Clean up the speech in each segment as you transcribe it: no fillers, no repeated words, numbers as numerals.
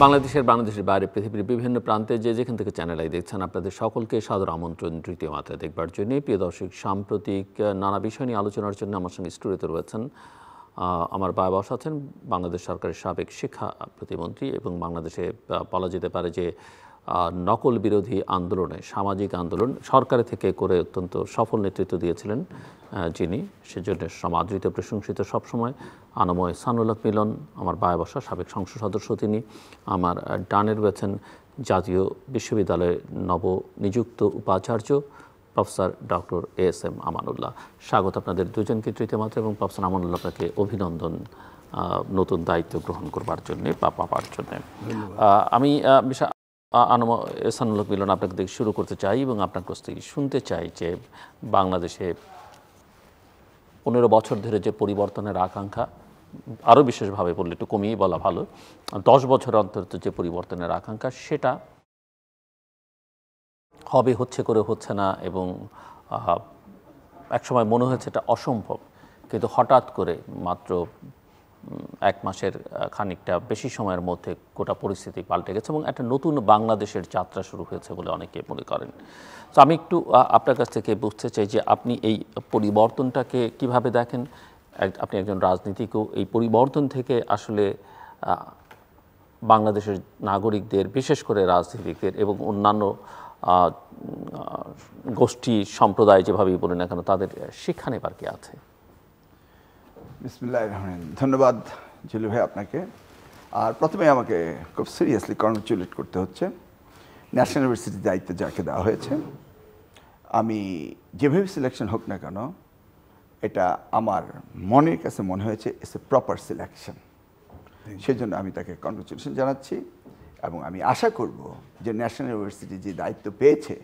বাংলাদেশের বাইরে পৃথিবীর বিভিন্ন প্রান্তে যেখান থেকে চ্যানেল আই দেখছেন আপনাদের সকলকে সাদর আমন্ত্রণ তৃতীয় মাত্রা দেখবার জন্য। প্রিয় দর্শক, সাম্প্রতিক নানা বিষয় নিয়ে আলোচনার জন্য আমার সঙ্গে স্টুডিওতে রয়েছেন আমার বস আছেন বাংলাদেশ সরকারের সাবেক শিক্ষা প্রতিমন্ত্রী এবং বাংলাদেশে বলা যেতে পারে যে নকল বিরোধী আন্দোলনে, সামাজিক আন্দোলন সরকারের থেকে করে অত্যন্ত সফল নেতৃত্ব দিয়েছিলেন যিনি, সেজন্য সমাদৃত প্রশংসিত সবসময় আনময় সানুল হক মিলন, আমার বসা সাবেক সংসদ সদস্য তিনি। আমার ডানে রয়েছেন জাতীয় বিশ্ববিদ্যালয়ের নবনিযুক্ত উপাচার্য প্রফেসর ডক্টর এস.এম. আমানুল্লাহ। স্বাগত আপনাদের দুজনকে তৃতীয় মাত্রা, এবং প্রফেসর আমানুল্লাহ আপনাকে অভিনন্দন নতুন দায়িত্ব গ্রহণ করবার জন্যে বা পাবার জন্যে। আমি সানুল হক মিলন আপনাকে দেখে শুরু করতে চাই এবং আপনার কাছ থেকে শুনতে চাই যে বাংলাদেশে 15 বছর ধরে যে পরিবর্তনের আকাঙ্ক্ষা, আরও বিশেষভাবে বললে একটু কমিয়ে বলা ভালো, 10 বছর অন্তত যে পরিবর্তনের আকাঙ্ক্ষা সেটা হবে হচ্ছে না, এবং একসময় মনে হয়েছে এটা অসম্ভব, কিন্তু হঠাৎ করে মাত্র 1 মাসের খানিকটা বেশি সময়ের মধ্যে গোটা পরিস্থিতি পাল্টে গেছে এবং একটা নতুন বাংলাদেশের যাত্রা শুরু হয়েছে বলে অনেকে মনে করেন। তো আমি একটু আপনার কাছ থেকে বুঝতে চাই যে আপনি এই পরিবর্তনটাকে কিভাবে দেখেন। আপনি একজন রাজনীতিকও, এই পরিবর্তন থেকে আসলে বাংলাদেশের নাগরিকদের, বিশেষ করে রাজনীতিকদের এবং অন্যান্য গোষ্ঠী সম্প্রদায় যেভাবেই বলি না কেন, তাদের শিক্ষা নেবার কি আছে? বিসমিল্লাহির রহমানির রহিম। ধন্যবাদ জুলি ভাই আপনাকে। আর প্রথমে আমাকে খুব সিরিয়াসলি কংগ্রেচুলেট করতে হচ্ছে ন্যাশনাল ইউনিভার্সিটির দায়িত্ব যাকে দেওয়া হয়েছে। আমি যেভাবে সিলেকশন হোক না কেন, এটা আমার মনের কাছে মনে হয়েছে ইটস এ প্রপার সিলেকশন। সেজন্য আমি তাকে কংগ্রেচুলেশন জানাচ্ছি এবং আমি আশা করব যে ন্যাশনাল ইউনিভার্সিটি যে দায়িত্ব পেয়েছে,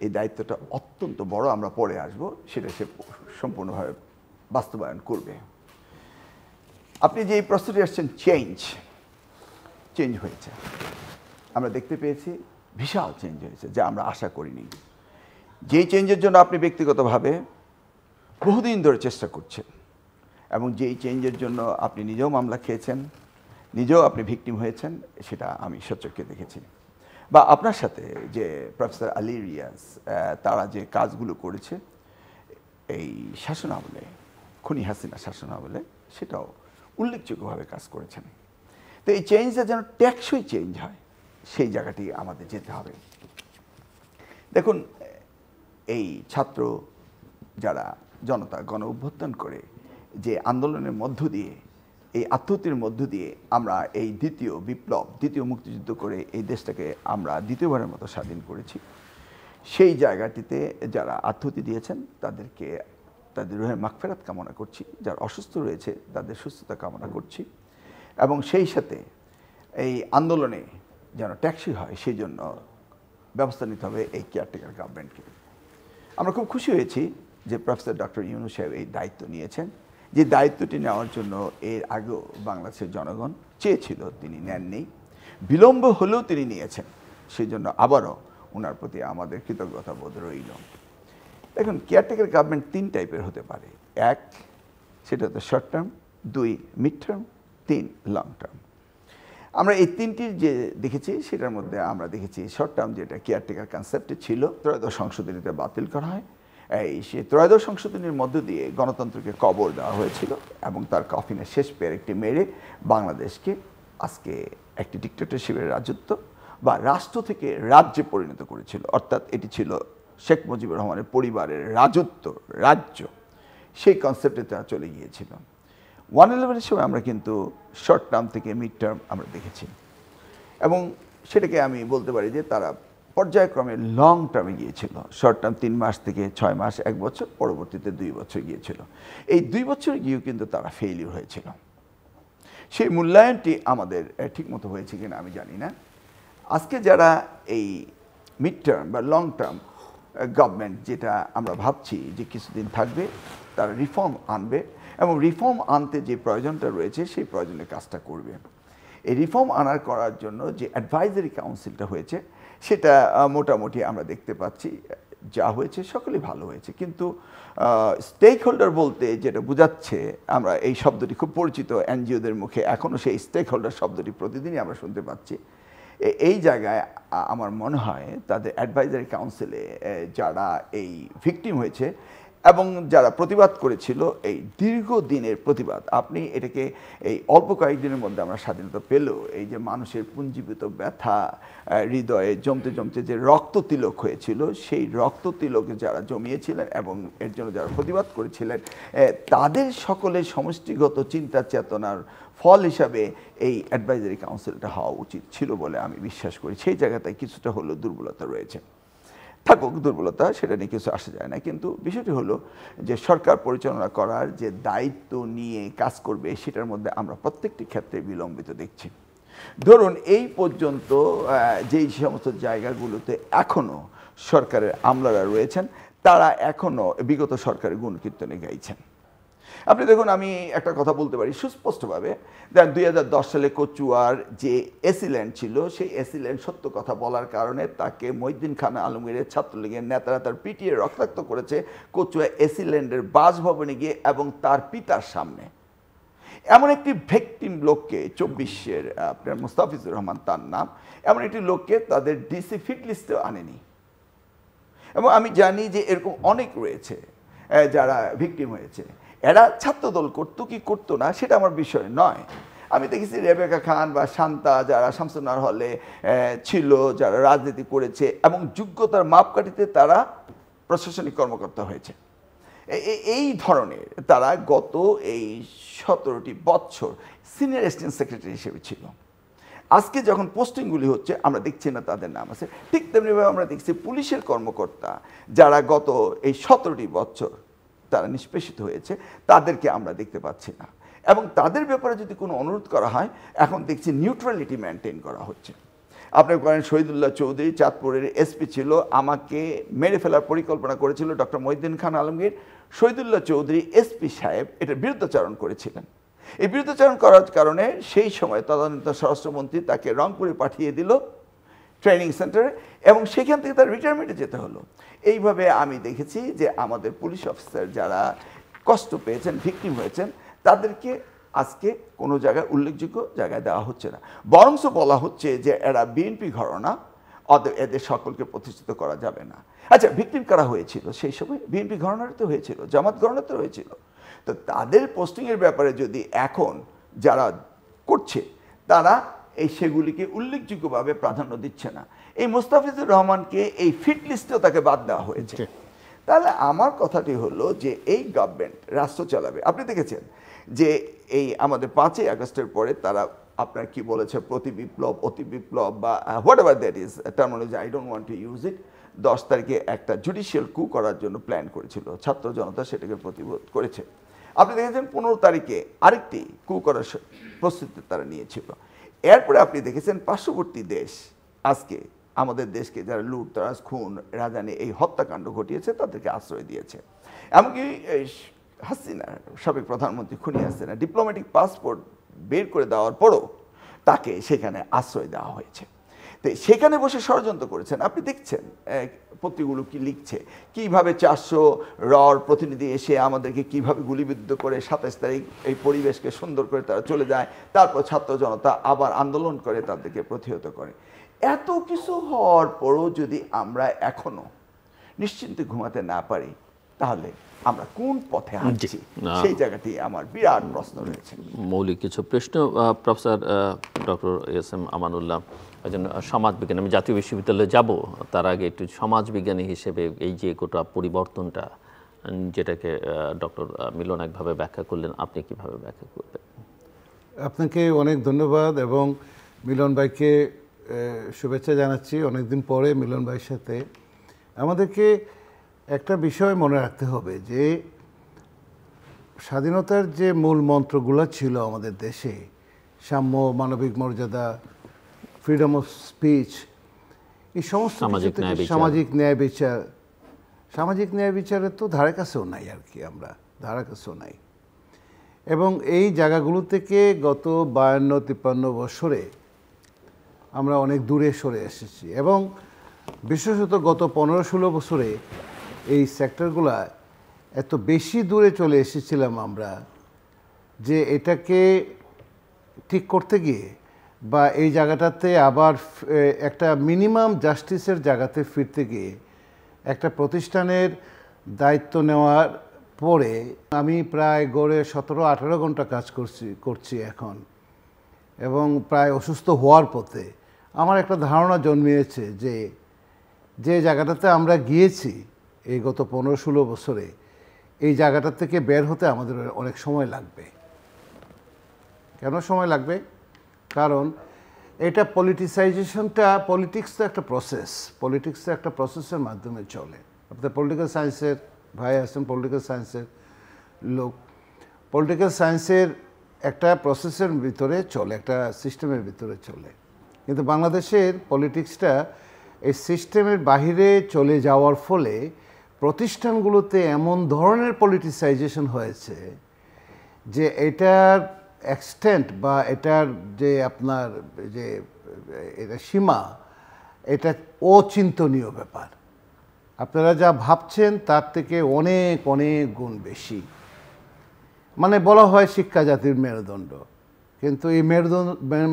এই দায়িত্বটা অত্যন্ত বড়, আমরা পরে আসব, সেটা সে সম্পূর্ণভাবে বাস্তবায়ন করবে। আপনি যে এই প্রশ্নটি আসছেন, চেঞ্জ হয়েছে, আমরা দেখতে পেয়েছি বিশাল চেঞ্জ হয়েছে যা আমরা আশা করিনি। যেই চেঞ্জের জন্য আপনি ব্যক্তিগতভাবে বহুদিন ধরে চেষ্টা করছেন এবং যেই চেঞ্জের জন্য আপনি নিজেও মামলা খেয়েছেন, নিজেও আপনি ভিকটিম হয়েছেন, সেটা আমি সচক্ষে দেখেছি। বা আপনার সাথে যে প্রফেসর আলী রিয়াজ তারা যে কাজগুলো করেছে এই শাসনামলে, খুনি হাসিনা শাসনামলে, সেটাও উল্লেখযোগ্যভাবে কাজ করেছেন। তো এই চেঞ্জটা যেন টেকসই চেঞ্জ হয়, সেই জায়গাটি আমাদের যেতে হবে। দেখুন, এই ছাত্র যারা জনতা গণ অভ্যুত্থান করে যে আন্দোলনের মধ্য দিয়ে, এই আত্মহত্যের মধ্য দিয়ে আমরা এই দ্বিতীয় বিপ্লব, দ্বিতীয় মুক্তিযুদ্ধ করে এই দেশটাকে আমরা দ্বিতীয়বারের মতো স্বাধীন করেছি, সেই জায়গাটিতে যারা আত্মহত্যা দিয়েছেন তাদের রুহের মাগফিরাত কামনা করছি। যারা অসুস্থ রয়েছে তাদের সুস্থতা কামনা করছি, এবং সেই সাথে এই আন্দোলনে যেন টেকসই হয় সেই জন্য ব্যবস্থা নিতে হবে এই কেয়ারটেকার গভর্নমেন্টকে। আমরা খুব খুশি হয়েছি যে প্রফেসর ডক্টর ইউনূস সাহেব এই দায়িত্ব নিয়েছেন। যে দায়িত্বটি নেওয়ার জন্য এর আগেও বাংলাদেশের জনগণ চেয়েছিল, তিনি নেননি, বিলম্ব হলেও তিনি নিয়েছেন। সেই জন্য আবারও ওনার প্রতি আমাদের কৃতজ্ঞতা বোধ রইল। দেখুন, কেয়ারটেকার গভর্নমেন্ট 3 টাইপের হতে পারে। 1, সেটা হচ্ছে short term; 2, mid term; 3, long term. আমরা এই 3টির যে দেখেছি, সেটার মধ্যে আমরা দেখেছি শর্ট টার্ম, যেটা কেয়ারটেকার কনসেপ্টে ছিল, ত্রয়োদশ সংশোধনীতে বাতিল করা হয়। সেই ত্রয়োদশ সংশোধনীর মধ্য দিয়ে গণতন্ত্রকে কবর দেওয়া হয়েছিল এবং তার কফিনের শেষ পেরেকটি মেরে বাংলাদেশকে আজকে একটি ডিক্টেটরশিপের রাজত্ব বা রাষ্ট্র থেকে রাজ্যে পরিণত করেছিল। অর্থাৎ এটি ছিল শেখ মুজিবুর রহমানের পরিবারের রাজ্য। সেই কনসেপ্টে তারা চলে গিয়েছিল। 111-এর সময় আমরা কিন্তু শর্ট টার্ম থেকে মিড টার্ম আমরা দেখেছি, এবং সেটাকে আমি বলতে পারি যে তারা পর্যায়ক্রমে লং টার্মে গিয়েছিল। শর্ট টার্ম 3 মাস থেকে 6 মাস, 1 বছর, পরবর্তীতে 2 বছর গিয়েছিল। এই 2 বছর গিয়েও কিন্তু তারা ফেইলিউর হয়েছিল। সেই মূল্যায়নটি আমাদের ঠিকমতো হয়েছে কিনা আমি জানি না। আজকে যারা এই মিড টার্ম বা লং টার্ম গভর্নমেন্ট, যেটা আমরা ভাবছি যে কিছুদিন থাকবে, তারা রিফর্ম আনবে এবং রিফর্ম আনতে যে প্রয়োজনটা রয়েছে সেই প্রয়োজনের কাজটা করবে। এই রিফর্ম করার জন্য যে অ্যাডভাইজারি কাউন্সিলটা হয়েছে, সেটা মোটামুটি আমরা দেখতে পাচ্ছি যা হয়েছে সকলেই ভালো হয়েছে। কিন্তু স্টেক হোল্ডার বলতে যেটা বোঝাচ্ছে, আমরা এই শব্দটি খুব পরিচিত এনজিওদের মুখে, এখনও সেই স্টেক হোল্ডার শব্দটি প্রতিদিনই আমরা শুনতে পাচ্ছি। এই জায়গায় আমার মনে হয় তাদের অ্যাডভাইজারি কাউন্সিলে যারা এই ভিকটিম হয়েছে এবং যারা প্রতিবাদ করেছিল, এই দীর্ঘদিনের প্রতিবাদ, আপনি এটাকে এই অল্প কয়েকদিনের মধ্যে আমরা স্বাধীনতা পেলেও এই যে মানুষের পুঞ্জীভূত ব্যথা হৃদয়ে জমতে জমতে যে রক্ত তিলক হয়েছিল, সেই রক্ত তিলক যারা জমিয়েছিলেন এবং এর জন্য যারা প্রতিবাদ করেছিলেন, তাদের সকলের সমষ্টিগত চিন্তা চেতনার ফল হিসাবে এই অ্যাডভাইজারি কাউন্সিলটা হওয়া উচিত ছিল বলে আমি বিশ্বাস করি। সেই জায়গাটায় কিছুটা হলেও দুর্বলতা রয়েছে, থাকুক দুর্বলতা, সেটা নিয়ে কিছু আসা যায় না। কিন্তু বিষয়টি হলো যে সরকার পরিচালনা করার যে দায়িত্ব নিয়ে কাজ করবে, সেটার মধ্যে আমরা প্রত্যেকটি ক্ষেত্রে বিলম্বিত দেখছি। ধরুন এই পর্যন্ত যেই সমস্ত জায়গাগুলোতে এখনও সরকারের আমলারা রয়েছেন, তারা এখনও বিগত সরকারের গুণকীর্তনে গাইছেন। আপনি দেখুন, আমি একটা কথা বলতে পারি সুস্পষ্টভাবে, দেখেন 2010 সালে কচুয়ার যে এসিল্যান্ড ছিল, সেই এসিল্যান্ড সত্য কথা বলার কারণে তাকে মহিউদ্দিন খান আলমগীরের ছাত্রলীগের নেতারা তার পিটিয়ে রক্তাক্ত করেছে কচুয়া এসিল্যান্ডের বাসভবনে গিয়ে এবং তার পিতার সামনে। এমন একটি ভিকটিম লোককে, 24-এর আপনার মুস্তাফিজুর রহমান তার নাম, এমন একটি লোককে তাদের ডিসি ফিট লিস্টেও আনেনি। এবং আমি জানি যে এরকম অনেক রয়েছে যারা ভিকটিম হয়েছে। এরা ছাত্রদল করতো কি করতো না সেটা আমার বিষয় নয়। আমি দেখেছি রেবেকা খান বা শান্তা যারা শামসুন্নাহর হলে ছিল, যারা রাজনীতি করেছে এবং যোগ্যতার মাপকাঠিতে তারা প্রশাসনিক কর্মকর্তা হয়েছে। এই ধরনের তারা গত এই 17টি বছর সিনিয়র অ্যাসিস্ট্যান্ট সেক্রেটারি হিসেবে ছিল। আজকে যখন পোস্টিংগুলি হচ্ছে আমরা দেখছি না তাদের নাম আছে। ঠিক তেমনিভাবে আমরা দেখছি পুলিশের কর্মকর্তা যারা গত এই 17টি বছর তারা নিষ্পেষিত হয়েছে, তাদেরকে আমরা দেখতে পাচ্ছি না। এবং তাদের ব্যাপারে যদি কোনো অনুরোধ করা হয়, এখন দেখছি নিউট্রালিটি মেনটেন করা হচ্ছে। আপনি করেন শহীদুল্লাহ চৌধুরী চাঁদপুরের এসপি ছিল, আমাকে মেরে ফেলার পরিকল্পনা করেছিল ডক্টর মহিউদ্দিন খান আলমগীর। শহীদুল্লাহ চৌধুরী এসপি সাহেব এটার বিরুদ্ধাচরণ করেছিলেন। এই বিরুদ্ধাচরণ করার কারণে সেই সময় তদানীন্তন স্বরাষ্ট্রমন্ত্রী তাকে রংপুরে পাঠিয়ে দিল ট্রেনিং সেন্টারে, এবং সেখান থেকে তার রিটায়ারমেন্টে যেতে হলো। এইভাবে আমি দেখেছি যে আমাদের পুলিশ অফিসার যারা কষ্ট পেয়েছেন, ভিকটিম হয়েছেন, তাদেরকে আজকে কোনো জায়গায় উল্লেখযোগ্য জায়গায় দেওয়া হচ্ছে না। বরঞ্চ বলা হচ্ছে যে এরা বিএনপি ঘরানা, এদের সকলকে প্রতিষ্ঠিত করা যাবে না। আচ্ছা, ভিকটিম কারা হয়েছিল সেই সময়? বিএনপি ঘরানার তো হয়েছিল, জামাত ঘরানার তো হয়েছিল। তো তাদের পোস্টিংয়ের ব্যাপারে যদি এখন যারা করছে তারা সেগুলিকে উল্লেখযোগ্যভাবে প্রাধান্য দিচ্ছে না, এই মুস্তাফিজুর রহমানকে এই ফিট লিস্টেও তাকে বাদ দেওয়া হয়েছে, তাহলে আমার কথাটি হলো যে এই গভর্নমেন্ট রাষ্ট্র চালাবে। আপনি দেখেছেন যে এই আমাদের 5ই আগস্টের পরে তারা আপনার কি বলেছে, প্রতি বিপ্লব, অতি বিপ্লব বা what ever that is terminology, I don't want to use it. 10 তারিখে একটা জুডিশিয়াল কু করার জন্য প্ল্যান করেছিল, ছাত্র জনতা সেটাকে প্রতিরোধ করেছে। আপনি দেখেছেন 15 তারিখে আরেকটি কু করার প্রস্তুতি তারা নিয়েছিল। এরপরে আপনি দেখেছেন পার্শ্ববর্তী দেশ আজকে আমাদের দেশকে যারা লুটতরাজ, খুন, রাজানি, এই হত্যাকাণ্ড ঘটিয়েছে তাদেরকে আশ্রয় দিয়েছে। এমনকি হাসিনা, সাবেক প্রধানমন্ত্রী খুনি হাসিনা, ডিপ্লোম্যাটিক পাসপোর্ট বের করে দেওয়ার পরও তাকে সেখানে আশ্রয় দেওয়া হয়েছে। তো সেখানে বসে ষড়যন্ত্র করেছেন। আপনি দেখছেন পত্রিকাগুলো কি লিখছে, কীভাবে 400 রর প্রতিনিধি এসে আমাদেরকে কিভাবে গুলিবিদ্ধ করে 27 তারিখ এই পরিবেশকে সুন্দর করে তারা চলে যায়, তারপর ছাত্র জনতা আবার আন্দোলন করে তাদেরকে প্রতিহত করে। এত কিছু হওয়ার পরও যদি আমরা এখনো নিশ্চিন্তে ঘুমাতে না পারি, তাহলে আমরা কোন পথে হাঁটছি, সেই জায়গাটি আমার বিরাট প্রশ্ন রয়েছে। মৌলিক কিছু প্রশ্ন প্রফেসর ডক্টর এস.এম. আমানুল্লাহ, একজন সমাজবিজ্ঞানী, আমি জাতীয় বিশ্ববিদ্যালয়ে যাব, তার আগে একটু সমাজবিজ্ঞানী হিসেবে এই যে গোটা পরিবর্তনটা যেটাকে ডক্টর মিলন একভাবে ব্যাখ্যা করলেন, আপনি কিভাবে ব্যাখ্যা করবেন? আপনাকে অনেক ধন্যবাদ এবং মিলন ভাইকে শুভেচ্ছা জানাচ্ছি। অনেকদিন পরে মিলন ভাইয়ের সাথে আমাদেরকে একটা বিষয় মনে রাখতে হবে যে স্বাধীনতার যে মূল মন্ত্রগুলো ছিল আমাদের দেশে, সাম্য, মানবিক মর্যাদা, ফ্রিডম অফ স্পিচ, এই সমস্ত সামাজিক ন্যায় বিচার, সামাজিক ন্যায় বিচারের তো ধারে কাছেও নাই আর কি, আমরা ধারে কাছেও নাই। এবং এই জায়গাগুলো থেকে গত 52-53 বছরে আমরা অনেক দূরে সরে এসেছি এবং বিশেষত গত 15-16 বছরে এই সেক্টরগুলা এত বেশি দূরে চলে এসেছিলাম আমরা যে এটাকে ঠিক করতে গিয়ে বা এই জায়গাটাতে আবার একটা মিনিমাম জাস্টিসের জায়গাতে ফিরতে গিয়ে একটা প্রতিষ্ঠানের দায়িত্ব নেওয়ার পরে আমি প্রায় গড়ে 17-18 ঘন্টা কাজ করছি এখন, এবং প্রায় অসুস্থ হওয়ার পথে আমার একটা ধারণা জন্মিয়েছে যে যে জায়গাটাতে আমরা গিয়েছি এই গত 15-16 বছরে, এই জায়গাটা থেকে বের হতে আমাদের অনেক সময় লাগবে। কেন সময় লাগবে? কারণ এটা পলিটিসাইজেশনটা, পলিটিক্স তো একটা প্রসেস, পলিটিক্স তো একটা প্রসেসের মাধ্যমে চলে। আপনার পলিটিক্যাল সায়েন্সের ভাই আছেন, পলিটিক্যাল সায়েন্সের লোক, পলিটিক্যাল সায়েন্সের একটা প্রসেসের ভিতরে চলে, একটা সিস্টেমের ভিতরে চলে। কিন্তু বাংলাদেশের পলিটিক্সটা এই সিস্টেমের বাহিরে চলে যাওয়ার ফলে প্রতিষ্ঠানগুলোতে এমন ধরনের পলিটিসাইজেশন হয়েছে যে এটার এক্সটেন্ট বা এটার যে আপনার যে এটা সীমা, এটা অচিন্তনীয় ব্যাপার। আপনারা যা ভাবছেন তার থেকে অনেক অনেক গুণ বেশি। মানে বলা হয় শিক্ষা জাতির মেরুদণ্ড, কিন্তু এই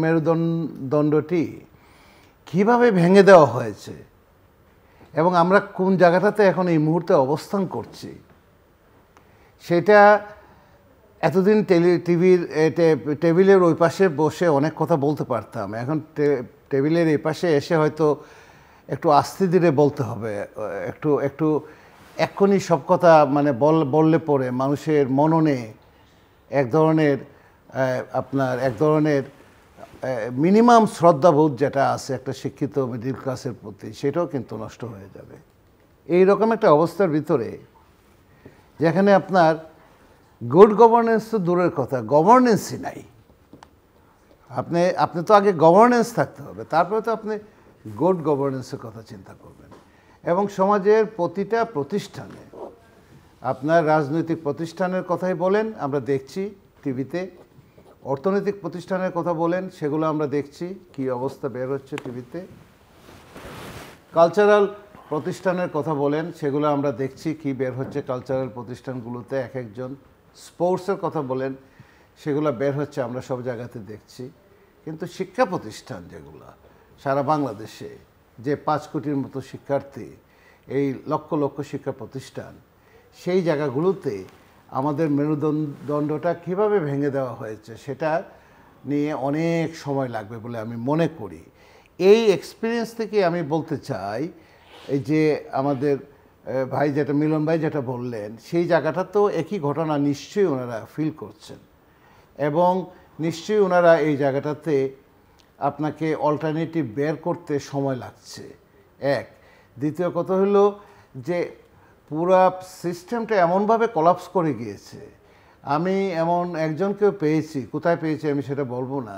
মেরুদণ্ডটি কীভাবে ভেঙে দেওয়া হয়েছে এবং আমরা কোন জায়গাটাতে এখন এই মুহূর্তে অবস্থান করছি, সেটা এতদিন টেবিলের ওই পাশে বসে অনেক কথা বলতে পারতাম, এখন টেবিলের এই পাশে এসে হয়তো একটু আস্তে ধীরে বলতে হবে, একটু এক্ষুনি সব কথা মানে বললে পরে মানুষের মননে এক ধরনের মিনিমাম শ্রদ্ধাবোধ যেটা আছে একটা শিক্ষিত মিডল ক্লাসের প্রতি, সেটাও কিন্তু নষ্ট হয়ে যাবে। এই রকম একটা অবস্থার ভিতরে যেখানে আপনার গুড গভর্নেন্স তো দূরের কথা, গভর্নেন্সই নাই। আপনি তো আগে গভর্নেন্স থাকতে হবে, তারপরে তো আপনি গুড গভর্নেন্সের কথা চিন্তা করবেন। এবং সমাজের প্রতিটা প্রতিষ্ঠানে, আপনার রাজনৈতিক প্রতিষ্ঠানের কথাই বলেন, আমরা দেখছি টিভিতে, অর্থনৈতিক প্রতিষ্ঠানের কথা বলেন, সেগুলো আমরা দেখছি কি অবস্থা বের হচ্ছে টিভিতে, কালচারাল প্রতিষ্ঠানের কথা বলেন, সেগুলো আমরা দেখছি কি বের হচ্ছে কালচারাল প্রতিষ্ঠানগুলোতে এক একজন, স্পোর্টসের কথা বলেন, সেগুলো বের হচ্ছে আমরা সব জায়গাতে দেখছি। কিন্তু শিক্ষা প্রতিষ্ঠান যেগুলো সারা বাংলাদেশে, যে 5 কোটির মতো শিক্ষার্থী, এই লক্ষ লক্ষ শিক্ষা প্রতিষ্ঠান, সেই জায়গাগুলোতে আমাদের মেরুদণ্ডটা কীভাবে ভেঙে দেওয়া হয়েছে সেটা নিয়ে অনেক সময় লাগবে বলে আমি মনে করি। এই এক্সপিরিয়েন্স থেকে আমি বলতে চাই, এই যে আমাদের ভাই যেটা মিলন ভাই যেটা বললেন, সেই জায়গাটা তো একই ঘটনা নিশ্চয়ই ওনারা ফিল করছেন, এবং নিশ্চয়ই ওনারা এই জায়গাটাতে আপনাকে অল্টারনেটিভ বের করতে সময় লাগছে। এক, দ্বিতীয় কথা হলো যে পুরা সিস্টেমটা এমনভাবে কলাপস করে গিয়েছে। আমি এমন একজনকেও পেয়েছি, কোথায় পেয়েছি আমি সেটা বলবো না,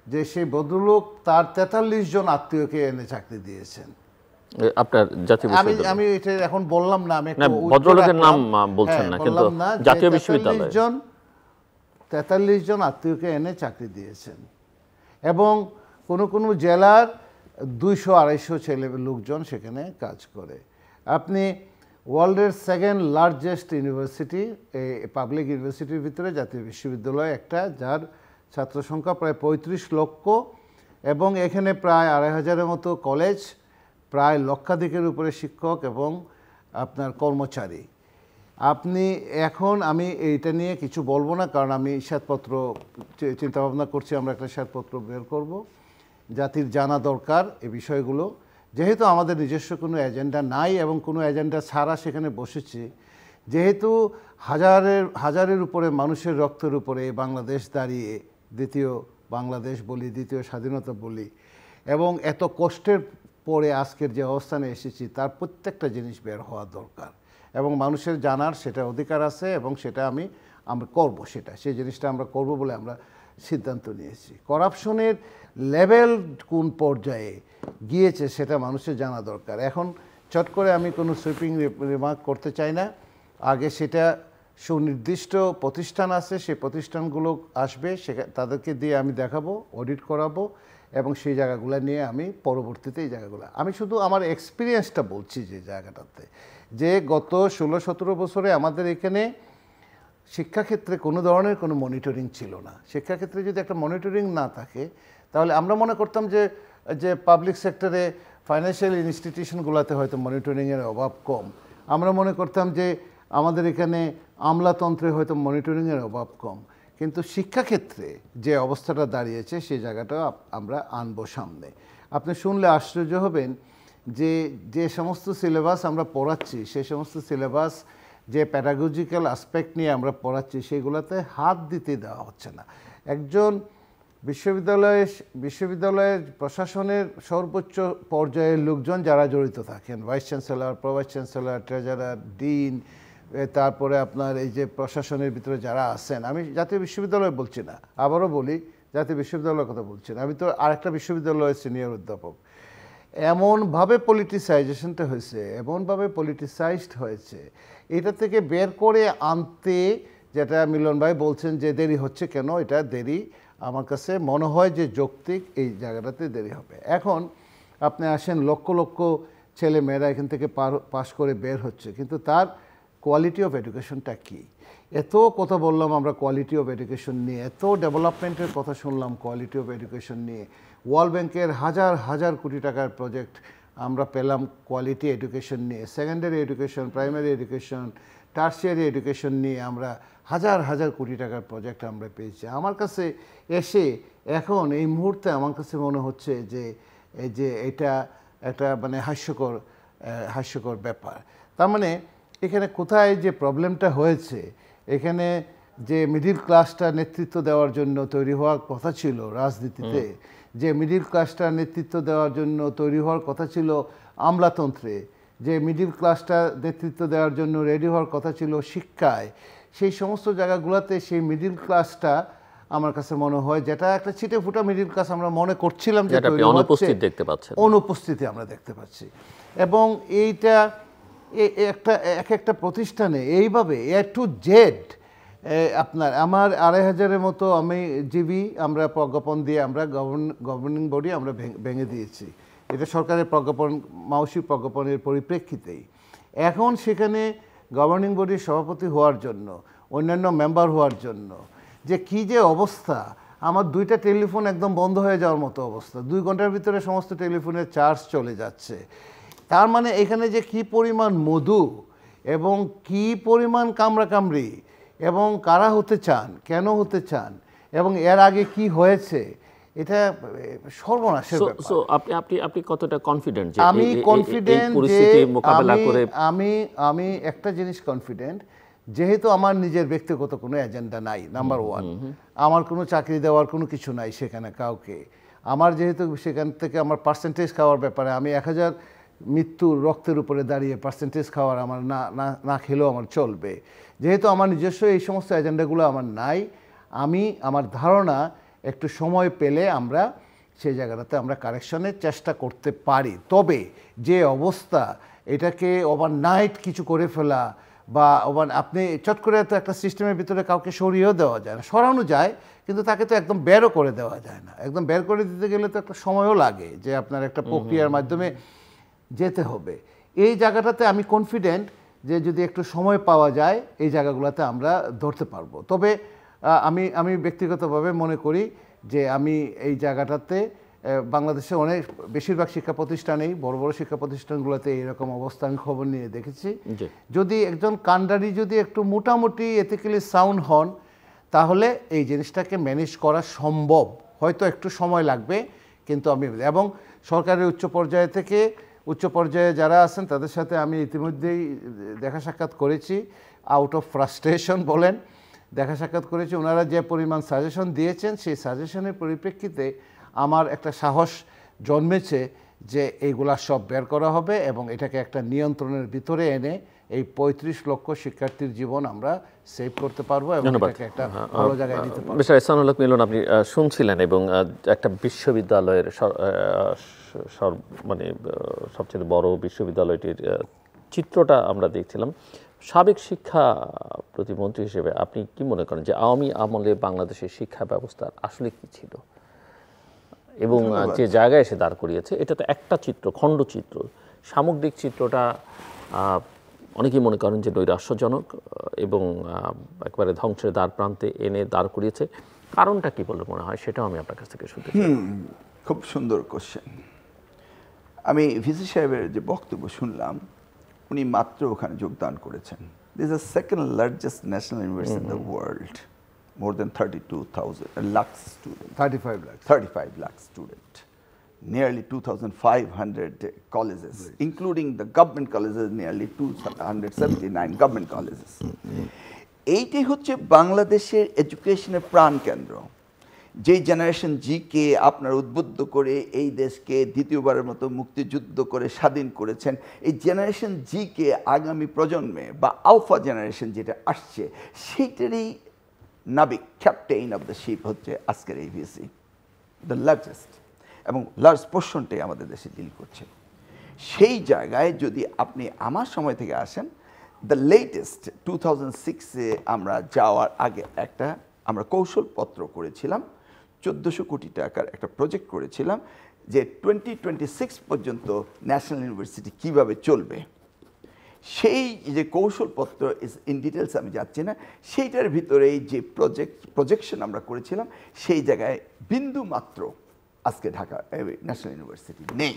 যে সেই ভদ্রলোক তার 43 জন আত্মীয়কে এনে চাকরি দিয়েছেন। আপনার জাতীয় বিশ্ববিদ্যালয়, আমি এটা এখন বললাম না, আমি ভদ্রলোকের নাম বলছেন না, কিন্তু জাতীয় বিশ্ববিদ্যালয় 43 জন আত্মীয়কে এনে চাকরি দিয়েছেন, এবং কোনো জেলার 200-250 ছেলে লোকজন সেখানে কাজ করে। আপনি ওয়ার্ল্ডের 2nd লার্জেস্ট ইউনিভার্সিটি, পাবলিক ইউনিভার্সিটির ভিতরে জাতীয় বিশ্ববিদ্যালয় একটা, যার ছাত্র সংখ্যা প্রায় 35 লক্ষ, এবং এখানে প্রায় 2500-এর মতো কলেজ, প্রায় লক্ষাধিকের উপরে শিক্ষক এবং আপনার কর্মচারী। আপনি এখন আমি এইটা নিয়ে কিছু বলবো না, কারণ আমি শ্বেতপত্র চিন্তাভাবনা করছি, আমরা একটা শ্বেতপত্র বের করব, জাতির জানা দরকার এই বিষয়গুলো। যেহেতু আমাদের নিজস্ব কোনো এজেন্ডা নাই এবং কোনো এজেন্ডা ছাড়া সেখানে বসেছি, যেহেতু হাজারের উপরে মানুষের রক্তের উপরে বাংলাদেশ দাঁড়িয়ে, দ্বিতীয় বাংলাদেশ বলি, দ্বিতীয় স্বাধীনতা বলি, এবং এত কষ্টের পরে আজকের যে অবস্থানে এসেছি, তার প্রত্যেকটা জিনিস বের হওয়া দরকার, এবং মানুষের জানার সেটা অধিকার আছে, এবং সেটা আমরা করব, সেই জিনিসটা আমরা করব বলে আমরা সিদ্ধান্ত নিয়েছি। করাপশনের লেভেল কোন পর্যায়ে গিয়েছে সেটা মানুষের জানা দরকার। এখন চট করে আমি কোনো সুইপিং রিমার্ক করতে চাই না, আগে সেটা সুনির্দিষ্ট প্রতিষ্ঠান আছে, সেই প্রতিষ্ঠানগুলো আসবে, তাদেরকে দিয়ে আমি দেখাবো, অডিট করাবো, এবং সেই জায়গাগুলো নিয়ে আমি পরবর্তীতে এই জায়গাগুলো আমি শুধু আমার এক্সপিরিয়েন্সটা বলছি, যে জায়গাটাতে যে গত 16-17 বছরে আমাদের এখানে শিক্ষাক্ষেত্রে কোনো ধরনের কোনো মনিটরিং ছিল না। শিক্ষাক্ষেত্রে যদি একটা মনিটরিং না থাকে, তাহলে আমরা মনে করতাম যে পাবলিক সেক্টরে ফাইন্যান্সিয়াল ইনস্টিটিউশনগুলোতে হয়তো মনিটরিংয়ের অভাব কম, আমরা মনে করতাম যে আমাদের এখানে আমলাতন্ত্রে হয়তো মনিটরিংয়ের অভাব কম, কিন্তু শিক্ষাক্ষেত্রে যে অবস্থাটা দাঁড়িয়েছে সেই জায়গাটা আমরা আনবো সামনে। আপনি শুনলে আশ্চর্য হবেন যে সমস্ত সিলেবাস আমরা পড়াচ্ছি, সেই সমস্ত সিলেবাস যে প্যাডাগজিক্যাল অ্যাসপেক্ট নিয়ে আমরা পড়াচ্ছি সেগুলোতে হাত দিতে দেওয়া হচ্ছে না। একজন বিশ্ববিদ্যালয়ের প্রশাসনের সর্বোচ্চ পর্যায়ের লোকজন যারা জড়িত থাকেন, vice chancellor, pro vice chancellor, treasurer, dean, তারপরে আপনার এই যে প্রশাসনের ভিতরে যারা আছেন, আমি জাতীয় বিশ্ববিদ্যালয় বলছি না, আবারও বলি জাতীয় বিশ্ববিদ্যালয়ের কথা বলছি না, আমি তো আরেকটা বিশ্ববিদ্যালয়ের সিনিয়র অধ্যাপক। এমনভাবে পলিটিসাইজেশনটা হয়েছে, এমনভাবে পলিটিসাইজড হয়েছে, এটা থেকে বের করে আনতে, যেটা মিলন ভাই বলছেন যে দেরি হচ্ছে কেন, এটা দেরি আমার কাছে মনে হয় যে যৌক্তিক, এই জায়গাটাতে দেরি হবে। এখন আপনি আসেন, লক্ষ লক্ষ ছেলে মেয়েরা এখান থেকে পাশ করে বের হচ্ছে, কিন্তু তার কোয়ালিটি অফ এডুকেশনটা কী? এত কথা বললাম আমরা কোয়ালিটি অফ এডুকেশন নিয়ে, এত ডেভেলপমেন্টের কথা শুনলাম কোয়ালিটি অফ এডুকেশন নিয়ে, ওয়ার্ল্ড ব্যাংকের হাজার হাজার কোটি টাকার প্রজেক্ট আমরা পেলাম কোয়ালিটি এডুকেশন নিয়ে, secondary education, primary education, tertiary education নিয়ে আমরা হাজার হাজার কোটি টাকার প্রজেক্ট আমরা পেয়েছি। আমার কাছে এসে এখন এই মুহূর্তে আমার কাছে মনে হচ্ছে যে এটা একটা মানে হাস্যকর ব্যাপার। তার মানে এখানে কোথায় যে প্রবলেমটা হয়েছে, এখানে যে মিডিল ক্লাসটা নেতৃত্ব দেওয়ার জন্য তৈরি হওয়ার কথা ছিল রাজনীতিতে, যে মিডিল ক্লাসটা নেতৃত্ব দেওয়ার জন্য তৈরি হওয়ার কথা ছিল আমলাতন্ত্রে, যে মিডিল ক্লাসটা নেতৃত্ব দেওয়ার জন্য রেডি হওয়ার কথা ছিল শিক্ষায়, সেই সমস্ত জায়গাগুলোতে সেই মিডিল ক্লাসটা আমার কাছে মনে হয়, যেটা একটা ছিটে ফুটা মিডিল ক্লাস আমরা মনে করছিলাম যে অনুপস্থিতি আমরা দেখতে পাচ্ছি। এবং এইটা একটা প্রতিষ্ঠানে এইভাবে এ টু জেড আমার 2500-এর মতো আমি জিবি আমরা প্রজ্ঞাপন দিয়ে আমরা গভর্নিং বডি আমরা ভেঙে দিয়েছি। এটা সরকারের প্রজ্ঞাপন, মাউসি প্রজ্ঞাপনের পরিপ্রেক্ষিতেই। এখন সেখানে গভর্নিং বডির সভাপতি হওয়ার জন্য, অন্যান্য মেম্বার হওয়ার জন্য যে অবস্থা, আমার 2টা টেলিফোন একদম বন্ধ হয়ে যাওয়ার মতো অবস্থা, 2 ঘন্টার ভিতরে সমস্ত টেলিফোনের চার্জ চলে যাচ্ছে। তার মানে এখানে যে কি পরিমাণ মধু এবং কি পরিমাণ কামড়াকামড়ি, এবং কারা হতে চান, কেন হতে চান, এবং এর আগে কি হয়েছে, এটা সর্বনাশের ব্যাপার। সো আপনি কতটা কনফিডেন্ট যে আমি কনফিডেন্ট যে মোকাবেলা করে আমি একটা জিনিস কনফিডেন্ট, যেহেতু আমার নিজের ব্যক্তিগত কোনো এজেন্ডা নাই, নাম্বার 1, আমার কোনো চাকরি দেওয়ার কোনো কিছু নাই সেখানে কাউকে, আমার যেহেতু সেখান থেকে আমার পার্সেন্টেজ খাওয়ার ব্যাপারে, আমি 1000 মৃত্যুর রক্তের উপরে দাঁড়িয়ে পার্সেন্টেজ খাওয়ার আমার না খেলেও আমার চলবে, যেহেতু আমার নিজস্ব এই সমস্ত এজেন্ডাগুলো আমার নাই, আমার ধারণা একটু সময় পেলে আমরা সেই জায়গাটাতে আমরা কারেকশনের চেষ্টা করতে পারি। তবে যে অবস্থা, এটাকে ওভারনাইট কিছু করে ফেলা বা আপনি চট করে তো একটা সিস্টেমের ভিতরে কাউকে সরিয়েও দেওয়া যায় না, সরানো যায় কিন্তু তাকে তো একদম বেরও করে দেওয়া যায় না। একদম বের করে দিতে গেলে তো একটা সময়ও লাগে, যে আপনার একটা প্রক্রিয়ার মাধ্যমে যেতে হবে। এই জায়গাটাতে আমি কনফিডেন্ট যে যদি একটু সময় পাওয়া যায় এই জায়গাগুলোতে আমরা ধরতে পারবো। তবে আমি ব্যক্তিগতভাবে মনে করি যে আমি এই জায়গাটাতে বাংলাদেশে বেশিরভাগ শিক্ষা প্রতিষ্ঠানেই, বড় বড় শিক্ষা প্রতিষ্ঠানগুলোতে এইরকম অবস্থা আমি খবর নিয়ে দেখেছি। যদি একজন কান্ডারি যদি একটু মোটামুটি এথিক্যালি সাউন্ড হন, তাহলে এই জিনিসটাকে ম্যানেজ করা সম্ভব, হয়তো একটু সময় লাগবে, কিন্তু এবং সরকারের উচ্চ পর্যায়ে যারা আছেন তাদের সাথে আমি ইতিমধ্যেই দেখা সাক্ষাৎ করেছি, আউট অফ ফ্রাস্ট্রেশন বলেন, দেখা সাক্ষাৎ করেছি। ওনারা যে পরিমাণ সাজেশন দিয়েছেন, সেই সাজেশনের পরিপ্রেক্ষিতে আমার একটা সাহস জন্মেছে যে এইগুলা সব বের করা হবে এবং এটাকে একটা নিয়ন্ত্রণের ভিতরে এনে এই 35 লক্ষ শিক্ষার্থীর জীবন আমরা সেভ করতে পারবো এবং এটাকে একটা ভালো জায়গায় নিতে পারবো। মিস্টার ইহসানুল হক মিলন, আপনি শুনছিলেন এবং একটা বিশ্ববিদ্যালয়ের মানে সবচেয়ে বড় বিশ্ববিদ্যালয়টির চিত্রটা আমরা দেখছিলাম। সাবেক শিক্ষা প্রতিমন্ত্রী হিসেবে আপনি কি মনে করেন যে আওয়ামী আমলে বাংলাদেশের শিক্ষা ব্যবস্থা আসলে কি ছিল এবং যে জায়গায় এসে দাঁড় করিয়েছে? এটা তো একটা চিত্র, খণ্ডচিত্র। সামগ্রিক চিত্রটা অনেকেই মনে করেন যে নৈরাশ্যজনক এবং একেবারে ধ্বংসের দ্বার প্রান্তে এনে দাঁড় করিয়েছে। কারণটা কি বলে মনে হয় সেটাও আমি আপনার কাছ থেকে শুনতে চাই। খুব সুন্দর কোশ্চেন। আমি ভিসি সাহেবের যে বক্তব্য শুনলাম, উনি মাত্র ওখানে যোগদান করেছেন। This is the second largest national university in the world, more than 32,000 lakhs students. 35 lakhs. 35 lakh students. Nearly 2,500 colleges, including the government colleges, nearly 279 government colleges. এইটাই হচ্ছে বাংলাদেশের এডুকেশনের প্রাণকেন্দ্র। যে জেনারেশন জিকে আপনার উদ্বুদ্ধ করে এই দেশকে দ্বিতীয়বারের মতো মুক্তিযুদ্ধ করে স্বাধীন করেছেন, এই জেনারেশন জিকে আগামী প্রজন্মে বা আলফা জেনারেশন যেটা আসছে সেইটারই নাবিক, ক্যাপ্টেইন অফ দ্য শিপ হচ্ছে আজকের এই ভিসি, দ্য লার্জেস্ট এবং লার্জ পোর্শনটাই আমাদের দেশে ডিল করছে। সেই জায়গায় যদি আপনি আমার সময় থেকে আসেন, দ্য লেটেস্ট 2006-এ আমরা যাওয়ার আগে আমরা কৌশলপত্র করেছিলাম, 1400 কোটি টাকার একটা প্রজেক্ট করেছিলাম যে 2026 পর্যন্ত ন্যাশনাল ইউনিভার্সিটি কিভাবে চলবে। সেই যে কৌশলপত্র ইন ডিটেলস আমি যাচ্ছি না, সেইটার ভিতরেই যে প্রজেকশন আমরা করেছিলাম সেই জায়গায় বিন্দু মাত্র আজকে ঢাকা ন্যাশনাল ইউনিভার্সিটি নেই।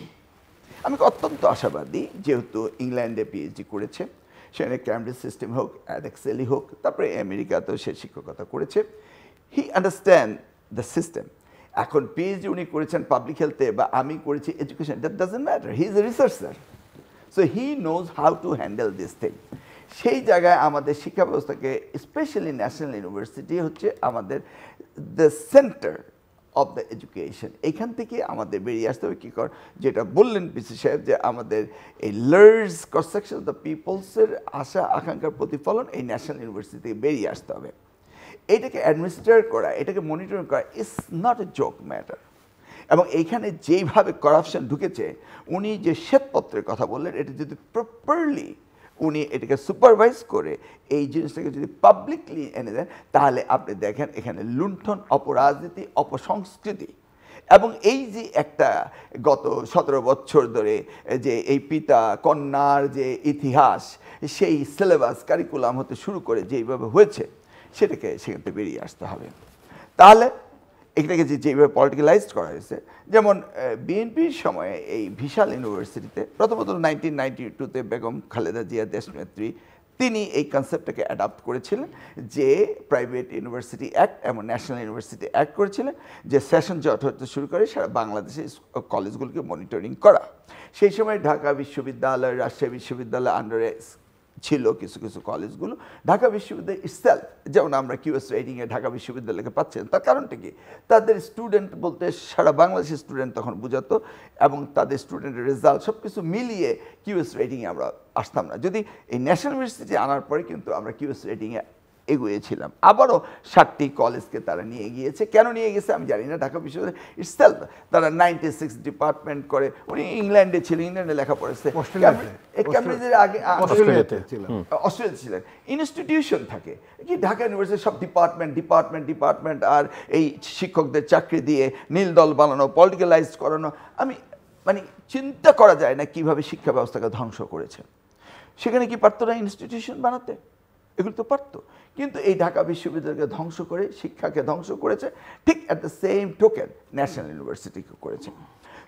আমি অত্যন্ত আশাবাদী, যেহেতু ইংল্যান্ডে পিএইচডি করেছে, সেখানে ক্যামব্রিজ সিস্টেম হোক, অ্যাডেক্সেলি হোক, তারপরে আমেরিকাতেও সে শিক্ষকতা করেছে, হি আন্ডারস্ট্যান্ড দ্য সিস্টেম। এখন পিএইচডি উনি করেছেন পাবলিক হেলথে বা আমি করেছি education, that doesn't matter, he is a researcher, so he knows how to handle this thing. সেই জায়গায় আমাদের শিক্ষা ব্যবস্থাকে, স্পেশালি ন্যাশনাল ইউনিভার্সিটি হচ্ছে আমাদের the centre of the education. এইখান থেকে আমাদের বেরিয়ে আসতে হবে। কী কর যেটা বললেন পিসি সাহেব, যে আমাদের এই large cross section of the পিপলসের আশা আকাঙ্ক্ষার প্রতিফলন এই ন্যাশনাল ইউনিভার্সিটি থেকে বেরিয়ে আসতে হবে। এটাকে অ্যাডমিনিস্ট্রেট করা, এটাকে মনিটরিং করা is not a joke matter. এবং এইখানে যেইভাবে করাপশন ঢুকেছে, উনি যে শ্বেতপত্রের কথা বললেন, এটা যদি প্রপারলি উনি এটাকে সুপারভাইজ করে এই জিনিসটাকে যদি পাবলিকলি এনে দেন, তাহলে আপনি দেখেন এখানে লুণ্ঠন, অপরাজনীতি, অপসংস্কৃতি এবং এই যে একটা গত 17 বছর ধরে যে এই পিতা কন্যার যে ইতিহাস, সেই সিলেবাস কারিকুলাম হতে শুরু করে যেইভাবে হয়েছে, সেটাকে সেখান থেকে বেরিয়ে আসতে হবে। তাহলে এটাকে যেভাবে পলিটিক্যালাইজড করা হয়েছে, যেমন বিএনপির সময়ে এই বিশাল ইউনিভার্সিটিতে প্রথমত 1992-তে বেগম খালেদা জিয়া দেশনেত্রী, তিনি এই কনসেপ্টটাকে অ্যাডাপ্ট করেছিলেন, যে প্রাইভেট ইউনিভার্সিটি অ্যাক্ট এবং ন্যাশনাল ইউনিভার্সিটি অ্যাক্ট করেছিলেন, যে সেশন জট হতে শুরু করে সারা বাংলাদেশের কলেজগুলোকে মনিটরিং করা। সেই সময় ঢাকা বিশ্ববিদ্যালয়, রাজশাহী বিশ্ববিদ্যালয় আন্ডারে ছিল কিছু কিছু কলেজগুলো। ঢাকা বিশ্ববিদ্যালয় ইটসেলফ, যেমন আমরা কিউএস রেটিংয়ে ঢাকা বিশ্ববিদ্যালয়কে পাচ্ছেন, তার কারণটা কি? তাদের স্টুডেন্ট বলতে সারা বাংলাদেশের স্টুডেন্ট তখন বোঝাতো, এবং তাদের স্টুডেন্টের রেজাল্ট সব কিছু মিলিয়ে কিউএস রেটিংয়ে আমরা আসতাম না। যদি এই ন্যাশনাল ইউনিভার্সিটি আনার পরে কিন্তু আমরা কিউএস রেটিংয়ে এগিয়েছিলাম। আবারও 7টি কলেজকে তারা নিয়ে গিয়েছে। কেন নিয়ে গেছে আমি জানি না। ঢাকা বিশ্ববিদ্যালয় ইটসেলফ তারা 96 ডিপার্টমেন্ট করে। উনি ইংল্যান্ডে ছিলেন, ইংল্যান্ডে লেখাপড়া করেছে, ক্যামব্রিজের আগে অস্ট্রেলিয়াতে ছিলেন। ইনস্টিটিউশন থাকে কি ঢাকা ইউনিভার্সিটির সব ডিপার্টমেন্ট আর এই শিক্ষকদের চাকরি দিয়ে নীল দল বানানো, পলিটিক্যালাইজড করানো, আমি মানে চিন্তা করা যায় না কিভাবে শিক্ষা ব্যবস্থাকে ধ্বংস করেছে। সেখানে কি পারতো না ইনস্টিটিউশন বানাতে? এগুলো তো পারতো, কিন্তু এই ঢাকা বিশ্ববিদ্যালয়কে ধ্বংস করে শিক্ষাকে ধ্বংস করেছে। ঠিক at the same token national ইউনিভার্সিটিকে করেছে।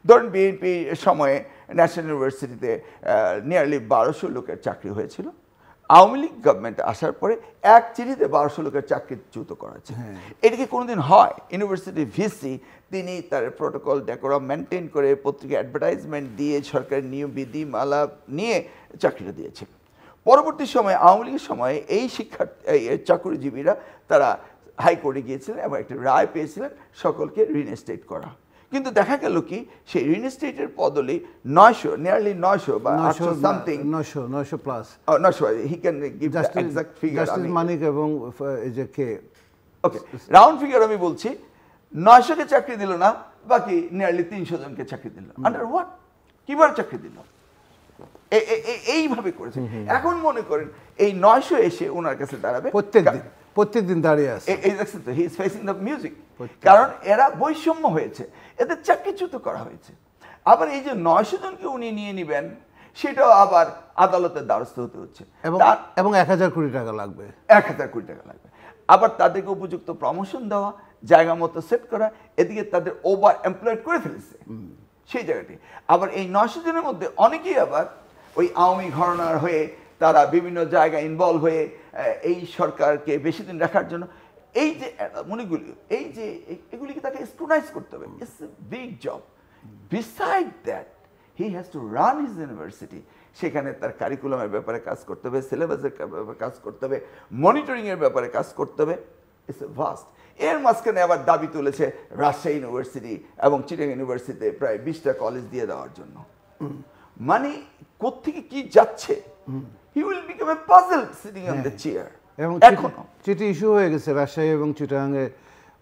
ধরুন বিএনপি সময়ে ন্যাশনাল ইউনিভার্সিটিতে নিয়ারলি 1200 লোকের চাকরি হয়েছিল। আওয়ামী লীগ গভর্নমেন্ট আসার পরে এক চিঠিতে 1200 লোকের চাকরিচ্যুত করা হয়েছে। এটা কি কোনোদিন হয়? ইউনিভার্সিটির ভিসি তিনি তার প্রোটোকল ডেকোরাম মেনটেন করে পত্রিকা অ্যাডভার্টাইজমেন্ট দিয়ে সরকারের নিয়ম বিধিমালা নিয়ে চাকরিটা দিয়েছে। পরবর্তী সময়ে আওয়ামী লীগের সময়ে এই চাকরিজীবীরা তারা হাইকোর্টে গিয়েছিলেন এবং একটা রায় পেয়েছিলেন সকলকে রিইনস্টেট করা। কিন্তু দেখা গেল কি সেই রিইনস্টেটের বদলে 900 নিয়ারলি 900 বা 800 something 900 plus 900 he can give the exact figure. Justice Manik এবং এই যে কে ওকে রাউন্ড ফিগার আমি বলছি, 900 কে চাকরি দিল না, বাকি নিয়ারলি 300 জনকে চাকরি দিল। Under what? কিভাবে চাকরি দিল? এইভাবে করেছে। এখন মনে করেন এই 900 এসে ওনার কাছে দাঁড়াবে প্রত্যেকদিন দাঁড়িয়ে আছে। এই দেখছেন তো, he is facing the music. কারণ এরা বৈষম্য হয়েছে, এদের চাকরিচ্যুত করা হয়েছে। আবার এই যে 900 জনকে উনি নিয়ে নেবেন, সেটাও আবার আদালতের দ্বারস্থ হতে হচ্ছে এবং 1000 কোটি টাকা লাগবে। 1000 কোটি টাকা লাগবে। আবার তাদেরকে উপযুক্ত প্রমোশন দেওয়া, জায়গা মতো সেট করা, এদিকে তাদের ওভার এমপ্লয়েড করে ফেলেছে সেই জায়গাটি। আবার এই 900 জনের মধ্যে অনেকেই আবার ওই আওয়ামী ঘরানার হয়ে তারা বিভিন্ন জায়গায় ইনভলভ হয়ে এই সরকারকে বেশি দিন রাখার জন্য এই যে মনিগুলি, এই যে এগুলিকে তাকে স্ক্রুটাইজ করতে হবে। It's a big job. Beside that he has to run his university. সেখানে তার কারিকুলামের ব্যাপারে কাজ করতে হবে, সিলেবাসের ব্যাপারে কাজ করতে হবে, মনিটরিংয়ের ব্যাপারে কাজ করতে হবে। It's a vast. এর মাঝখানে আবার দাবি তুলেছে রাজশাহী ইউনিভার্সিটি এবং চিটাগাং ইউনিভার্সিটিতে প্রায় 20টা কলেজ দিয়ে দেওয়ার জন্য। মানে কোত্থেকে কি যাচ্ছে? He will become a puzzle sitting on the chair. এবং চিঠি ইস্যু হয়ে গেছে রাজশাহী এবং চিটাগাংয়ে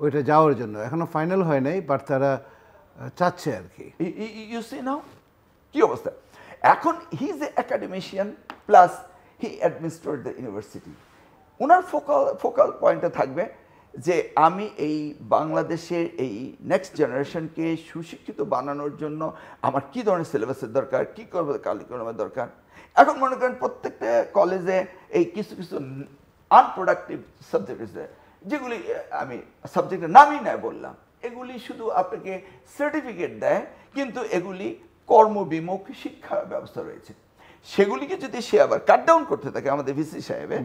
ওইটা যাওয়ার জন্য, এখনো ফাইনাল হয় নাই, বাট তারা চাচ্ছে আর কি। ইউ সি নাও কি অবস্থা এখন। He is a academician plus he administrate the university. Owner focal পয়েন্টে থাকবে যে আমি এই বাংলাদেশের এই নেক্সট জেনারেশনকে সুশিক্ষিত বানানোর জন্য আমার কি ধরনের সিলেবাসের দরকার, কী কারিকুলামের দরকার। এখন মনে করেন প্রত্যেকটা কলেজে এই কিছু কিছু আনপ্রোডাক্টিভ সাবজেক্ট আছে, যেগুলি আমি সাবজেক্টের নামই নয় বললাম, এগুলি শুধু আপনাকে সার্টিফিকেট দেয়, কিন্তু এগুলি কর্মবিমুখ শিক্ষা ব্যবস্থা রয়েছে। সেগুলিকে যদি সে আবার কাট ডাউন করতে থাকে আমাদের ভিসি সাহেবে,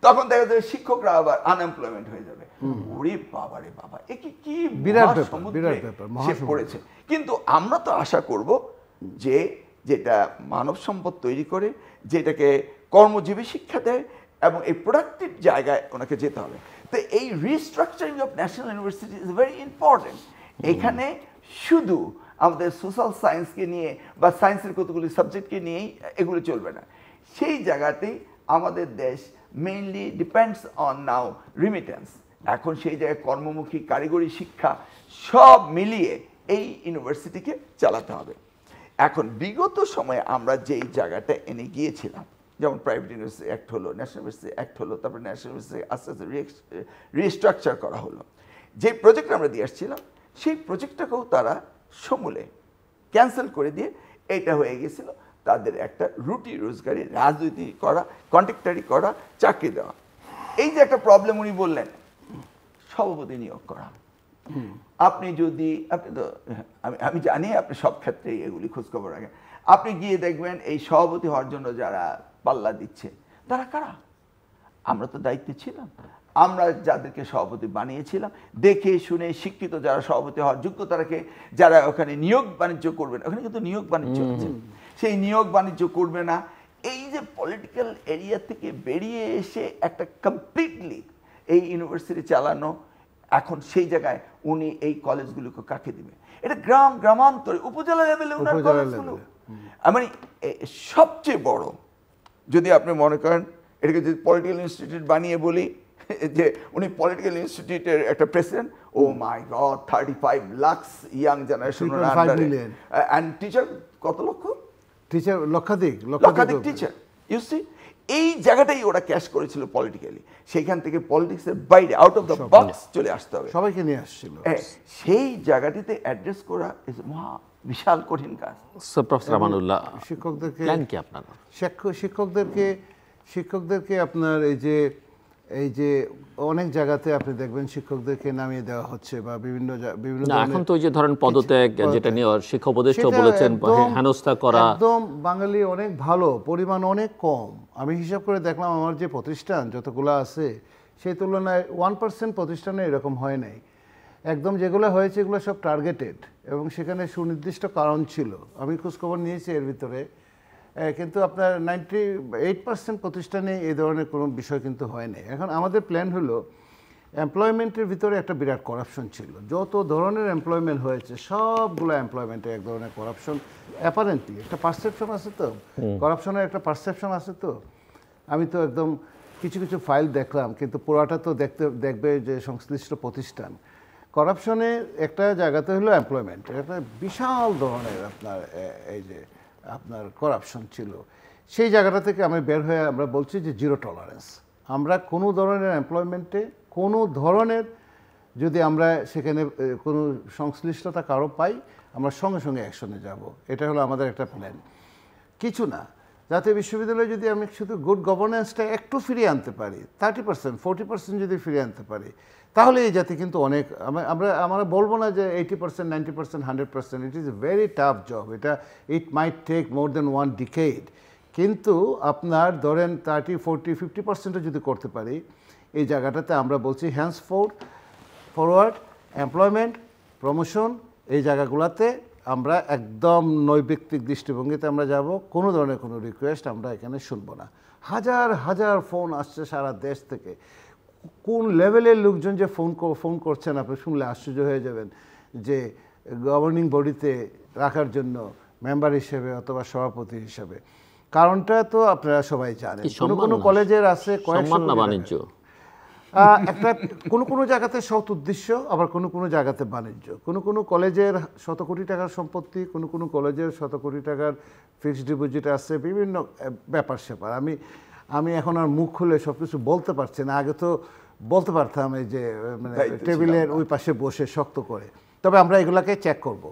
তখন দেখা যাবে শিক্ষকরা আবার আনএমপ্লয়মেন্ট হয়ে যাবে। ওরে বাবা রে বাবা, এ কি বিরাট ব্যাপার সে পড়েছে। কিন্তু আমরা তো আশা করব যে যেটা মানব সম্পদ তৈরি করে, যেটাকে কর্মজীবী শিক্ষা দেয় এবং এই প্রোডাক্টিভ জায়গায় ওনাকে যেতে হবে। তো এই restructuring of national university is very important. এখানে শুধু আমাদের সোশ্যাল সায়েন্সকে নিয়ে বা সায়েন্সের কতগুলি সাবজেক্টকে নিয়েই এগুলো চলবে না। সেই জায়গাতেই আমাদের দেশ mainly depends on now remittance. এখন সেই জায়গায় কর্মমুখী কারিগরি শিক্ষা সব মিলিয়ে এই ইউনিভার্সিটিকে চালাতে হবে। এখন বিগত সময়ে আমরা যেই জায়গাটা এনে গিয়েছিলাম, যেমন প্রাইভেট ইউনিভার্সিটি অ্যাক্ট হলো, ন্যাশনাল ইউনিভার্সিটি অ্যাক্ট হলো, তারপরে ন্যাশনাল ইউনিভার্সিটি আস্তে আস্তে রিস্ট্রাকচার করা হলো। যে প্রজেক্ট আমরা দিয়ে আসছিলাম সেই প্রজেক্টটাকেও তারা সমূলে ক্যান্সেল করে দিয়ে এটা হয়ে গেছিল তাদের একটা রুটি রোজগারি, রাজনীতি করা, কন্ট্রাক্টারি করা, চাকরি দেওয়া। এই যে একটা প্রবলেম উনি বললেন, সভাপতি নিয়োগ করা। আপনি যদি আমি জানি আপনি সব ক্ষেত্রেই এগুলি খোঁজখবর রাখেন। আপনি গিয়ে দেখবেন এই সভাপতি হওয়ার জন্য যারা পাল্লা দিচ্ছে তারা কারা? আমরা তো দায়িত্বে ছিলাম, আমরা যাদেরকে সভাপতি বানিয়েছিলাম, দেখে শুনে শিক্ষিত যারা সভাপতি হওয়ার যোগ্যতা রাখে, যারা ওখানে নিয়োগ বাণিজ্য করবে না, ওখানে কিন্তু নিয়োগ বাণিজ্য আছে, সেই নিয়োগ বাণিজ্য করবে না। এই যে পলিটিক্যাল এরিয়া থেকে বেরিয়ে এসে একটা কমপ্লিটলি এই ইউনিভার্সিটি চালানো, এখন সেই জায়গায় উনি এই কলেজগুলোকে কাকে দিবে? এটা গ্রামান্তরে উপজেলা লেভেলে ওনার কলেজগুলো, মানে সবচেয়ে বড়। যদি আপনি মনে করেন এটাকে যদি পলিটিক্যাল ইনস্টিটিউট বানিয়ে বলি যে উনি পলিটিক্যাল ইনস্টিটিউটের একটা president, oh my god, 35 lakh young generation and teacher কত লক্ষ? টিচার লক্ষাধিক টিচার। ইউ সি, এই জায়গাটাই ওরা ক্যাশ করেছিল পলিটিক্যালি। সেইখান থেকে পলিটিক্সের বাইরে, আউট অফ দ্য বক্স চলে আসতে হবে, সবাইকে নিয়ে আসছিল। সেই জায়গাটিতে অ্যাড্রেস করা ইজ মহা বিশাল কঠিন কাজ। প্রফেসর আমানুল্লাহ, শিক্ষকদেরকে প্ল্যান কি আপনার? শিক্ষকদেরকে আপনার এই যে অনেক জায়গাতে আপনি দেখবেন শিক্ষকদেরকে নামিয়ে দেওয়া হচ্ছে বা বিভিন্ন এখন তো ওই যে ধরেন পদত্যাগ, যেটা নিয়ে শিক্ষা উপদেষ্টা বলেছেন হেনস্থা করা, একদম বাঙালি অনেক ভালো, পরিমাণ অনেক কম। আমি হিসাব করে দেখলাম আমার যে প্রতিষ্ঠান যতগুলো আছে সেই তুলনায় 1% প্রতিষ্ঠানে এরকম হয় নাই। একদম যেগুলো হয়েছে এগুলো সব টার্গেটেড এবং সেখানে সুনির্দিষ্ট কারণ ছিল। আমি খোঁজখবর নিয়েছি এর ভিতরে, কিন্তু আপনার 98% প্রতিষ্ঠানে এই ধরনের কোনো বিষয় কিন্তু হয় নাই। এখন আমাদের প্ল্যান হলো, এমপ্লয়মেন্টের ভিতরে একটা বিরাট করাপশন ছিল। যত ধরনের এমপ্লয়মেন্ট হয়েছে সবগুলো এমপ্লয়মেন্টে এক ধরনের করাপশন, অ্যাপারেন্টলি একটা পারসেপশন আছে, তো করাপশনের একটা পারসেপশন আছে। তো আমি তো একদম কিছু কিছু ফাইল দেখলাম, কিন্তু পুরাটা তো দেখবে যে সংশ্লিষ্ট প্রতিষ্ঠান। করাপশনের একটা জায়গাতে হলো এমপ্লয়মেন্ট, একটা বিশাল ধরনের আপনার করাপশন ছিল। সেই জায়গাটা থেকে আমি বের হয়ে আমরা বলছি যে জিরো টলারেন্স। আমরা কোনো ধরনের এমপ্লয়মেন্টে কোনো ধরনের যদি আমরা সেখানে কোনো সংশ্লিষ্টতা কারো পাই, আমরা সঙ্গে সঙ্গে অ্যাকশনে যাব। এটা হলো আমাদের একটা প্ল্যান। কিছু না, জাতীয় বিশ্ববিদ্যালয়ে যদি আমি শুধু গুড গভর্নেন্সটা একটু ফিরিয়ে আনতে পারি, 30%, 40% যদি ফিরিয়ে আনতে পারি, তাহলে এই জাতি কিন্তু অনেক, আমরা বলবো না যে 80%, 90%, 100%, it is a very tough job. এটা ইট মাইট টেক মোর দেন 1 ডিকেড, কিন্তু আপনার ধরেন 30, 40, 50% যদি করতে পারি, এই জায়গাটাতে আমরা বলছি হ্যান্স ফরওয়ার্ড এমপ্লয়মেন্ট, প্রমোশন, এই জায়গাগুলোতে আমরা একদম নৈর্ব্যক্তিক দৃষ্টিভঙ্গিতে আমরা যাব। কোনো ধরনের কোনো রিকোয়েস্ট আমরা এখানে শুনবো না। হাজার হাজার ফোন আসছে সারা দেশ থেকে, কোন লেভেলের লোকজন যে ফোন করছেন আপনি শুনলে আশ্চর্য হয়ে যাবেন, যে গভর্নিং বডিতে রাখার জন্য মেম্বার হিসেবে অথবা সভাপতি হিসেবে। কারণটা তো আপনারা সবাই জানেন, কোনো কোনো কলেজের আছে বাণিজ্য, একটা কোনো জায়গাতে সৎ উদ্দেশ্য, আবার কোনো জায়গাতে বাণিজ্য। কোনো কলেজের শত কোটি টাকার সম্পত্তি, কোনো কলেজের শত কোটি টাকার ফিক্সড ডিপোজিট আছে, বিভিন্ন ব্যাপার স্যাপার। আমি এখন আর মুখ খুলে সব কিছু বলতে পারছি না, আগে তো বলতে পারতাম, এই যে মানে টেবিলের ওই পাশে বসে শক্ত করে। তবে আমরা এগুলাকে চেক করব।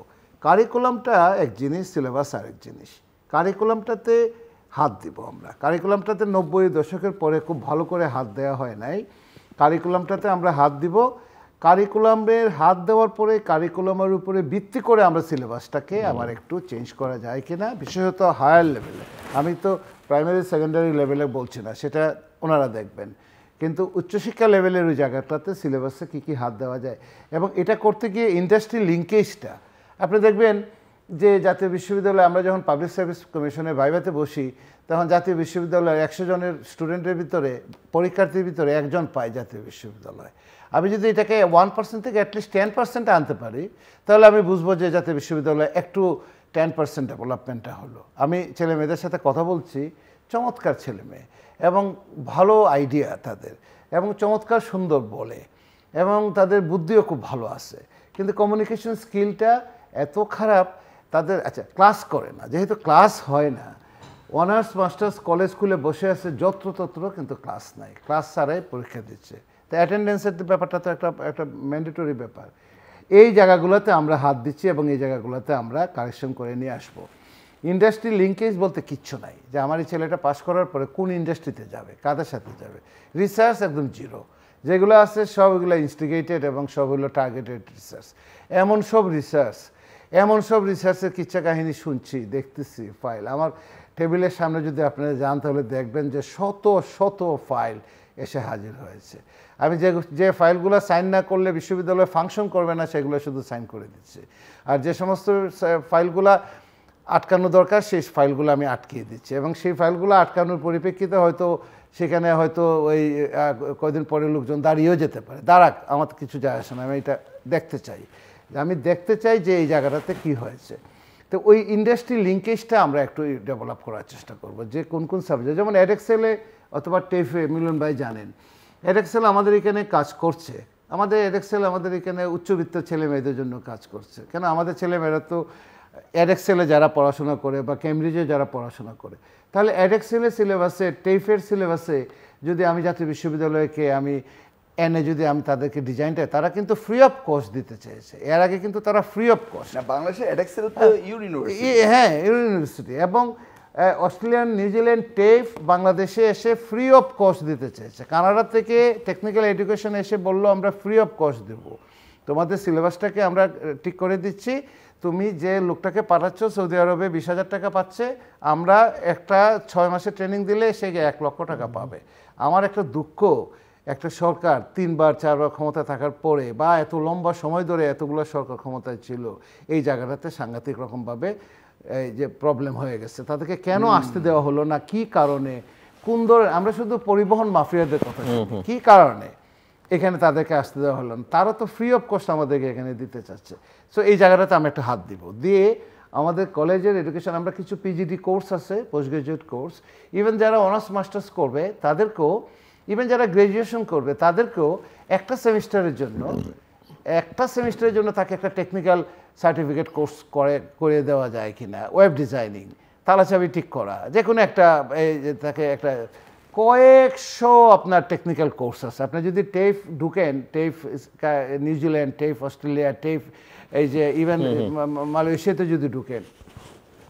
কারিকুলামটা এক জিনিস, সিলেবাস আরেক জিনিস। কারিকুলামটাতে হাত দিব আমরা। কারিকুলামটাতে 90 দশকের পরে খুব ভালো করে হাত দেওয়া হয় নাই। কারিকুলামটাতে আমরা হাত দিব। কারিকুলামের হাত দেওয়ার পরে কারিকুলামের উপরে ভিত্তি করে আমরা সিলেবাসটাকে আবার একটু চেঞ্জ করা যায় কিনা, বিশেষত হায়ার লেভেলে। আমি তো প্রাইমারি সেকেন্ডারি লেভেলে বলছি না, সেটা ওনারা দেখবেন, কিন্তু উচ্চশিক্ষা লেভেলের ওই জায়গাটাতে সিলেবাসে কী হাত দেওয়া যায়। এবং এটা করতে গিয়ে ইন্ডাস্ট্রি লিঙ্কেজটা আপনি দেখবেন যে জাতীয় বিশ্ববিদ্যালয়ে আমরা যখন পাবলিক সার্ভিস কমিশনের ভাইভাতে বসি, তখন জাতীয় বিশ্ববিদ্যালয়ের 100 জনের স্টুডেন্টের ভিতরে, পরীক্ষার্থীর ভিতরে একজন পায় জাতীয় বিশ্ববিদ্যালয়। আমি যদি এটাকে 1% থেকে অ্যাটলিস্ট 10% আনতে পারি, তাহলে আমি বুঝবো যে জাতীয় বিশ্ববিদ্যালয়ে একটু 10% ডেভেলপমেন্টটা হলো। আমি ছেলে মেয়েদের সাথে কথা বলছি, চমৎকার ছেলে মেয়ে এবং ভালো আইডিয়া তাদের, এবং চমৎকার সুন্দর বলে, এবং তাদের বুদ্ধিও খুব ভালো আছে, কিন্তু কমিউনিকেশন স্কিলটা এত খারাপ তাদের। আচ্ছা, ক্লাস করে না, যেহেতু ক্লাস হয় না, অনার্স মাস্টার্স কলেজ স্কুলে বসে আছে যত্রতত্র, কিন্তু ক্লাস নাই, ক্লাস ছাড়াই পরীক্ষা দিচ্ছে। তো অ্যাটেন্ডেন্সের ব্যাপারটা তো একটা ম্যান্ডেটরি ব্যাপার। এই জায়গাগুলোতে আমরা হাত দিচ্ছি এবং এই জায়গাগুলোতে আমরা কারেকশন করে নিয়ে আসবো। ইন্ডাস্ট্রি লিঙ্কেজ বলতে কিচ্ছু নাই, যে আমার এই ছেলেটা পাস করার পরে কোন ইন্ডাস্ট্রিতে যাবে, কাদের সাথে যাবে। রিসার্চ একদম জিরো, যেগুলো আছে সব এগুলো ইনস্টিগেটেড এবং সবগুলো টার্গেটেড রিসার্চ। এমন সব রিসার্চের কিচ্ছা কাহিনী শুনছি, দেখতেছি ফাইল। আমার টেবিলের সামনে যদি আপনারা যান তাহলে দেখবেন যে শত শত ফাইল এসে হাজির হয়েছে। আমি যে ফাইলগুলো সাইন না করলে বিশ্ববিদ্যালয় ফাংশন করবে না, সেগুলো শুধু সাইন করে দিচ্ছি। আর যে সমস্ত ফাইলগুলো আটকানো দরকার, সেই ফাইলগুলো আমি আটকিয়ে দিচ্ছি। এবং সেই ফাইলগুলো আটকানোর পরিপ্রেক্ষিতে হয়তো সেখানে হয়তো ওই কয়েকদিন পরে লোকজন দাঁড়িয়েও যেতে পারে। দাঁড়াক, আমার কিছু যায় আসে না, আমি এটা দেখতে চাই যে এই জায়গাটাতে কি হয়েছে। তো ওই ইন্ডাস্ট্রি লিঙ্কেজটা আমরা একটু ডেভেলপ করার চেষ্টা করব, যে কোন সাবজেক্ট, যেমন এডেক্সেলে অথবা টেফে, মিলন ভাই জানেন এডেক্সেল আমাদের এখানে কাজ করছে। এডেক্সেল আমাদের এখানে উচ্চবিত্ত ছেলে মেয়েদের জন্য কাজ করছে। কেন, আমাদের ছেলেমেয়েরা তো এডেক্সেলে যারা পড়াশোনা করে বা কেমব্রিজে যারা পড়াশোনা করে, তাহলে এডেক্সেলের সিলেবাসে, টেফের সিলেবাসে যদি আমি জাতীয় বিশ্ববিদ্যালয়কে আমি এনে যদি আমি তাদেরকে ডিজাইনটা, তারা কিন্তু ফ্রি অফ কস্ট দিতে চেয়েছে। এর আগে কিন্তু তারা ফ্রি অফ কস্ট, বাংলাদেশে এডেক্সেল তো ইউনিভার্সিটি, হ্যাঁ ইউনিভার্সিটি, এবং অস্ট্রেলিয়ান, নিউজিল্যান্ড টেফ বাংলাদেশে এসে ফ্রি অফ কস্ট দিতে চেয়েছে। কানাডা থেকে টেকনিক্যাল এডুকেশন এসে বললো আমরা ফ্রি অফ কস্ট দেবো, তোমাদের সিলেবাসটাকে আমরা ঠিক করে দিচ্ছি, তুমি যে লোকটাকে পাঠাচ্ছ সৌদি আরবে 20,000 টাকা পাচ্ছে, আমরা একটা 6 মাসের ট্রেনিং দিলে সে 1 লক্ষ টাকা পাবে। আমার একটা দুঃখ, একটা সরকার 3বার 4বার ক্ষমতা থাকার পরে, বা এত লম্বা সময় ধরে এতগুলো সরকার ক্ষমতায় ছিল, এই জায়গাটাতে সাংঘাতিক রকমভাবে এই যে প্রবলেম হয়ে গেছে। তাদেরকে কেন আসতে দেওয়া হলো না, কি কারণে, কোন ধরনের, আমরা শুধু পরিবহন মাফিয়াদের কথা শুনি, কি কারণে এখানে তাদেরকে আসতে দেওয়া হলো না। তারা তো ফ্রি অফ কস্ট আমাদেরকে এখানে দিতে চাচ্ছে। সো এই জায়গাটাতে আমরা একটা হাত দিব, দিয়ে আমাদের কলেজের এডুকেশন, আমরা কিছু পিজিডি কোর্স আছে, পোস্ট গ্রাজুয়েট কোর্স, ইভেন যারা অনার্স মাস্টার্স করবে তাদেরকেও, ইভেন যারা গ্র্যাজুয়েশন করবে তাদেরকেও একটা সেমিস্টারের জন্য তাকে একটা টেকনিক্যাল সার্টিফিকেট কোর্স করে দেওয়া যায় কিনা, ওয়েব ডিজাইনিং, তালাচাবি ঠিক করা, যে কোনো একটা, তাকে একটা কয়েকশো আপনার টেকনিক্যাল কোর্স আছে। আপনি যদি টেফ ঢুকেন, টেফ নিউজিল্যান্ড, টেফ অস্ট্রেলিয়া, টেফ এই যে ইভেন মালয়েশিয়াতে যদি ঢুকেন,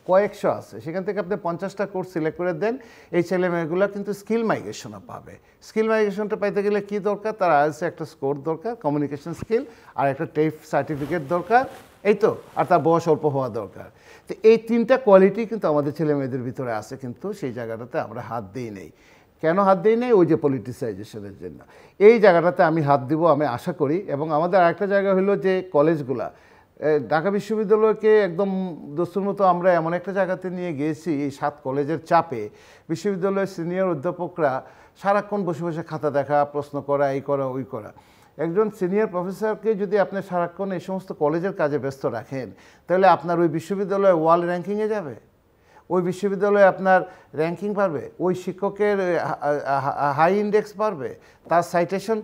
কয়েকশো আছে, সেখান থেকে আপনি 50টা কোর্স সিলেক্ট করে দেন, এই ছেলে মেয়েগুলো কিন্তু স্কিল মাইগ্রেশনও পাবে। স্কিল মাইগ্রেশনটা পাইতে গেলে কি দরকার, তার আইএলটিএস একটা স্কোর দরকার, কমিউনিকেশন স্কিল, আর একটা টেফ সার্টিফিকেট দরকার, এই তো, আর তার বয়স অল্প হওয়া দরকার। তো এই 3টা কোয়ালিটি কিন্তু আমাদের ছেলে মেয়েদের ভিতরে আছে, কিন্তু সেই জায়গাটাতে আমরা হাত দিই নেই। কেন হাত দিই নেই? ওই যে পলিটিসাইজেশনের জন্য। এই জায়গাটাতে আমি হাত দিব, আমি আশা করি। এবং আমাদের আরেকটা জায়গা হলো যে কলেজগুলা, ঢাকা বিশ্ববিদ্যালয়কে একদম দস্তুর মতো আমরা এমন একটা জায়গাতে নিয়ে গিয়েছি, এই 7 কলেজের চাপে বিশ্ববিদ্যালয়ের সিনিয়র অধ্যাপকরা সারাক্ষণ বসে বসে খাতা দেখা, প্রশ্ন করা, এই করা, ওই করা। একজন সিনিয়র প্রফেসরকে যদি আপনি সারাক্ষণ এই সমস্ত কলেজের কাজে ব্যস্ত রাখেন, তাহলে আপনার ওই বিশ্ববিদ্যালয়ে ওয়ার্ল্ড র্যাঙ্কিংয়ে যাবে, ওই বিশ্ববিদ্যালয়ে আপনার র্যাঙ্কিং বাড়বে, ওই শিক্ষকের হাই ইন্ডেক্স বাড়বে, তার সাইটেশন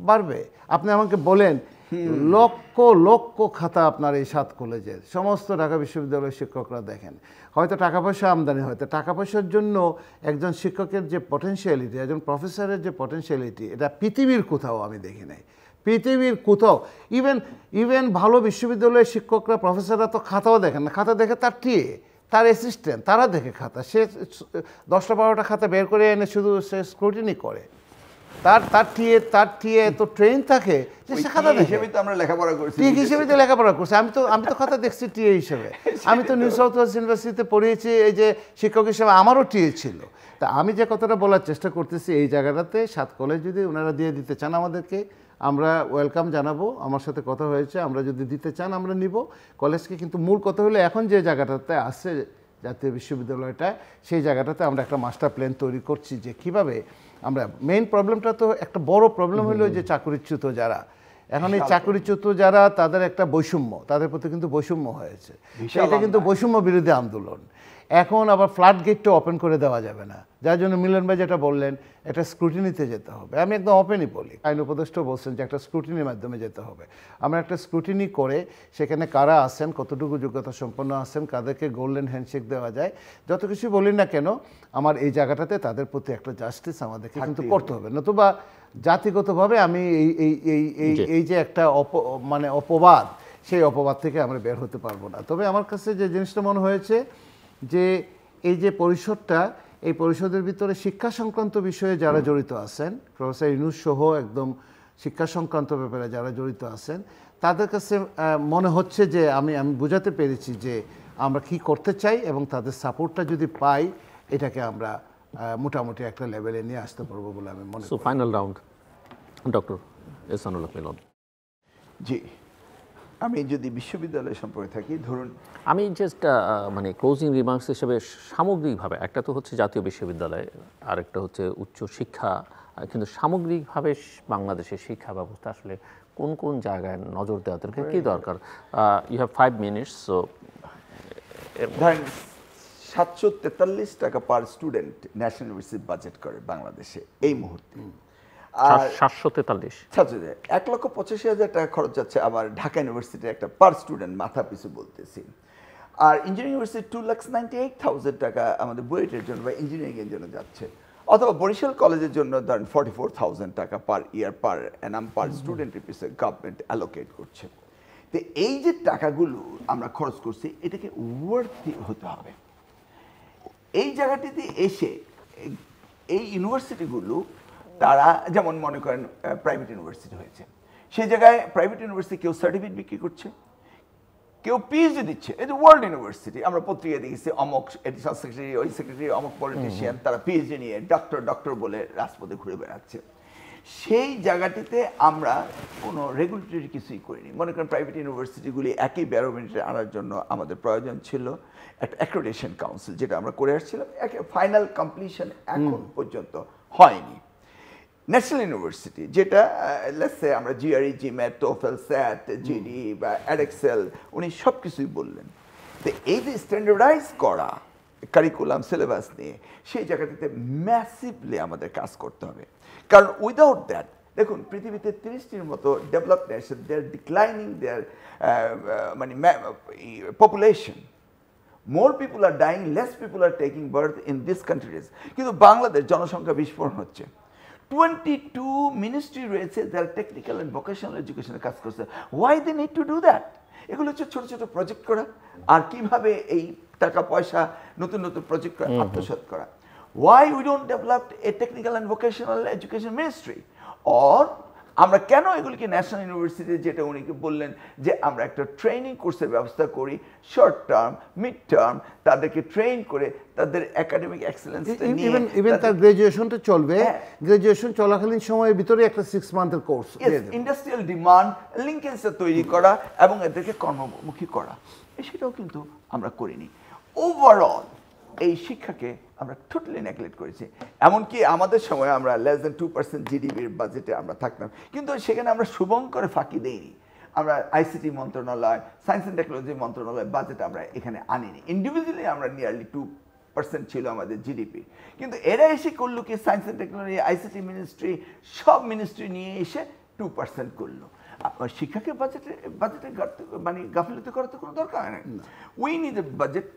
বাড়বে। আপনি আমাকে বলেন, লক্ষ লক্ষ খাতা আপনার এই 7 কলেজের সমস্ত ঢাকা বিশ্ববিদ্যালয়ের শিক্ষকরা দেখেন, হয়তো টাকা পয়সা আমদানি, হয়তো টাকা পয়সার জন্য একজন শিক্ষকের যে পটেনশিয়ালিটি, একজন প্রফেসরের যে পটেনশিয়ালিটি, এটা পৃথিবীর কোথাও আমি দেখি নাই, পৃথিবীর কোথাও। ইভেন ভালো বিশ্ববিদ্যালয়ের শিক্ষকরা, প্রফেসররা তো খাতাও দেখেন না, খাতা দেখে তার টিএ, তার অ্যাসিস্ট্যান্ট, তারা দেখে খাতা। সে 10টা 12টা খাতা বের করে এনে শুধু সে স্ক্রুটিনি করে। তার টিএ তো ট্রেন থাকে যে সে খাতা দেখে। আমরা লেখাপড়া করছি, টিএ হিসেবে তো লেখাপড়া করছি। আমি তো খাতা দেখছি টিএ হিসেবে। আমি তো নিউ সাউথ ওয়েলস ইউনিভার্সিটিতে পড়িয়েছি, এই যে শিক্ষক হিসেবে আমারও টিএ ছিল। তা আমি যে কথাটা বলার চেষ্টা করতেছি, এই জায়গাটাতে 7 কলেজ যদি ওনারা দিয়ে দিতে চান আমাদেরকে, আমরা ওয়েলকাম জানাবো। আমার সাথে কথা হয়েছে, আমরা যদি দিতে চান আমরা নিব কলেজকে। কিন্তু মূল কথা হলো, এখন যে জায়গাটাতে আছে জাতীয় বিশ্ববিদ্যালয়টা, সেই জায়গাটাতে আমরা একটা মাস্টার প্ল্যান তৈরি করছি যে কিভাবে আমরা, মেইন প্রবলেমটা তো একটা বড় প্রবলেম হলো যে চাকরিচ্যুত যারা, এখন এই চাকরিচ্যুত যারা, তাদের একটা বৈষম্য, তাদের প্রতি কিন্তু বৈষম্য হয়েছে। এটা কিন্তু বৈষম্য বিরোধী আন্দোলন। এখন আবার ফ্ল্যাট গেটটা ওপেন করে দেওয়া যাবে না, যার জন্য মিলন ভাই যেটা বললেন, এটা স্ক্রুটিনিতে যেতে হবে। আমি একদম ওপেনই বলি, আইন উপদেষ্টা বলছেন যে একটা স্ক্রুটিনির মাধ্যমে যেতে হবে। আমরা একটা স্ক্রুটিনি করে সেখানে কারা আছেন, কতটুকু যোগ্যতা সম্পন্ন আছেন, কাদেরকে গোল্ডেন হ্যান্ডশেক দেওয়া যায়, যত কিছু বলি না কেন, আমার এই জায়গাটাতে তাদের প্রতি একটা জাস্টিস আমাদেরকে কিন্তু করতে হবে। নতুবা জাতিগতভাবে আমি এই যে একটা অপবাদ, সেই অপবাদ থেকে আমরা বের হতে পারবো না। তবে আমার কাছে যে জিনিসটা মনে হয়েছে যে এই যে পরিষদটা, এই পরিষদের ভিতরে শিক্ষা সংক্রান্ত বিষয়ে যারা জড়িত আছেন, প্রফেসর ইউনূস সহ একদম শিক্ষা সংক্রান্ত ব্যাপারে যারা জড়িত আছেন, তাদের কাছে মনে হচ্ছে যে আমি বোঝাতে পেরেছি যে আমরা কি করতে চাই, এবং তাদের সাপোর্টটা যদি পাই, এটাকে আমরা মোটামুটি একটা লেভেলে নিয়ে আসতে পারবো বলে আমি মনে করি। ফাইনাল রাউন্ড, ডক্টর এহসানুল হক মিলন। জি, আমি যদি বিশ্ববিদ্যালয় সম্পর্কে থাকি, ধরুন আমি জাস্ট মানে ক্লোজিং রিমার্কস হিসেবে সামগ্রিকভাবে, একটা তো হচ্ছে জাতীয় বিশ্ববিদ্যালয়, আরেকটা হচ্ছে উচ্চ শিক্ষা, কিন্তু সামগ্রিকভাবে বাংলাদেশের শিক্ষা ব্যবস্থা আসলে কোন কোন জায়গায় নজর দেওয়া দরকার, কী দরকার? You have 5 minutes. সো ধরেন 743 টাকা পার স্টুডেন্ট ন্যাশনাল ইউনিভার্সিটি বাজেট করে বাংলাদেশে এই মুহূর্তে। আর 743 ছাত্রদের 1,85,000 টাকা খরচ যাচ্ছে আমার ঢাকা ইউনিভার্সিটির একটা পার স্টুডেন্ট মাথা পিছু বলতেছি। আর ইঞ্জিনিয়ারিং ইউনিভার্সিটি 2,98,000 টাকা আমাদের বুয়েটের জন্য বা ইঞ্জিনিয়ারিংয়ের জন্য যাচ্ছে। অথবা বরিশাল কলেজের জন্য ধরেন 44,000 টাকা পার ইয়ার পার অ্যানাম পার স্টুডেন্টের পিছনে গভর্নমেন্ট অ্যালোকেট করছে। তো এই যে টাকাগুলো আমরা খরচ করছি, এটাকে ওয়ার্থি হতে হবে। এই জায়গাটিতে এসে এই ইউনিভার্সিটিগুলো, তারা যেমন মনে করেন প্রাইভেট ইউনিভার্সিটি হয়েছে, সেই জায়গায় প্রাইভেট ইউনিভার্সিটি কেউ সার্টিফিকেট বিক্রি করছে, কেউ পিএইচডি দিচ্ছে। এই যে ওয়ার্ল্ড ইউনিভার্সিটি, আমরা পত্রিকায় দেখেছি অমক এডিশনাল সেক্রেটারি, ওই সেক্রেটারি, অমক পলিটিশিয়ান, তারা পিএইচডি নিয়ে ডক্টর বলে রাজপথে ঘুরে বেড়াচ্ছে। সেই জায়গাটিতে আমরা কোনো রেগুলেটরি কিছুই করিনি। মনে করেন প্রাইভেট ইউনিভার্সিটিগুলি একই ব্যারোমিটারে আনার জন্য আমাদের প্রয়োজন ছিল একটা অ্যাক্রেডিটেশন কাউন্সিল, যেটা আমরা করে আসছিলাম। ফাইনাল কমপ্লিশন এখন পর্যন্ত হয়নি। ন্যাশনাল ইউনিভার্সিটি, যেটা লেটস সে আমরা জিআরই, জিম্যাট, টোফেল, স্যাট, জিডি বা অ্যাডেক্সেল, উনি সব কিছুই বললেন। তো এই যে স্ট্যান্ডার্ডাইজ করা কারিকুলাম সিলেবাস নিয়ে, সেই জায়গাটিতে ম্যাসিভলি আমাদের কাজ করতে হবে। কারণ উইদাউট দ্যাট, দেখুন পৃথিবীতে 30টির মতো ডেভেলপড নেশন, দে আর ডিক্লাইনিং দেয়ার মানে population. More people are dying, less people are taking birth in these countries. কিন্তু বাংলাদেশ জনসংখ্যা বিস্ফোরণ হচ্ছে। 22 মিনিস্ট্রি রয়েছে যারা টেকনিক্যাল অ্যান্ড ভোকেশনাল এডুকেশনে কাজ করছে। Why they need to do that? এগুলো হচ্ছে ছোট ছোট প্রজেক্ট করা, আর কিভাবে এই টাকা পয়সা নতুন নতুন প্রজেক্ট করে আত্মসাৎ করা। Why we don't develop a technical and vocational education ministry? Or আমরা কেন এগুলিকে ন্যাশনাল ইউনিভার্সিটি, যেটা উনি বললেন যে আমরা একটা ট্রেনিং কোর্সের ব্যবস্থা করি, শর্ট টার্ম, মিড টার্ম, তাদেরকে ট্রেন করে তাদের একাডেমিক এক্সেলেন্স নিয়ে ইভেন তার গ্রাজুয়েশনটা চলবে, গ্রাজুয়েশন চলাকালীন সময়ের ভিতরে একটা 6 মান্থের কোর্স, ইন্ডাস্ট্রিয়াল ডিমান্ড লিঙ্কেজটা তৈরি করা এবং এদেরকে কর্মমুখী করা, সেটাও কিন্তু আমরা করিনি। ওভারঅল এই শিক্ষাকে আমরা টোটালি নেগলেক্ট করেছি। এমনকি আমাদের সময় আমরা <2% জিডিপির বাজেটে আমরা থাকতাম, কিন্তু সেখানে আমরা শুভঙ্করে ফাঁকি দেইনি। আমরা আইসিটি মন্ত্রণালয়, সায়েন্স অ্যান্ড টেকনোলজি মন্ত্রণালয় বাজেট আমরা এখানে আনিনি। ইন্ডিভিজুয়ালি আমরা নিয়ারলি 2% ছিল আমাদের জিডিপি, কিন্তু এরা এসে করলো কি, science and technology, ICT ministry, সব মিনিস্ট্রি নিয়ে এসে 2% করলো। শিক্ষাকে বাজেটে মানে গাফিলতি করার তো কোনো দরকার নেই। We need a budget.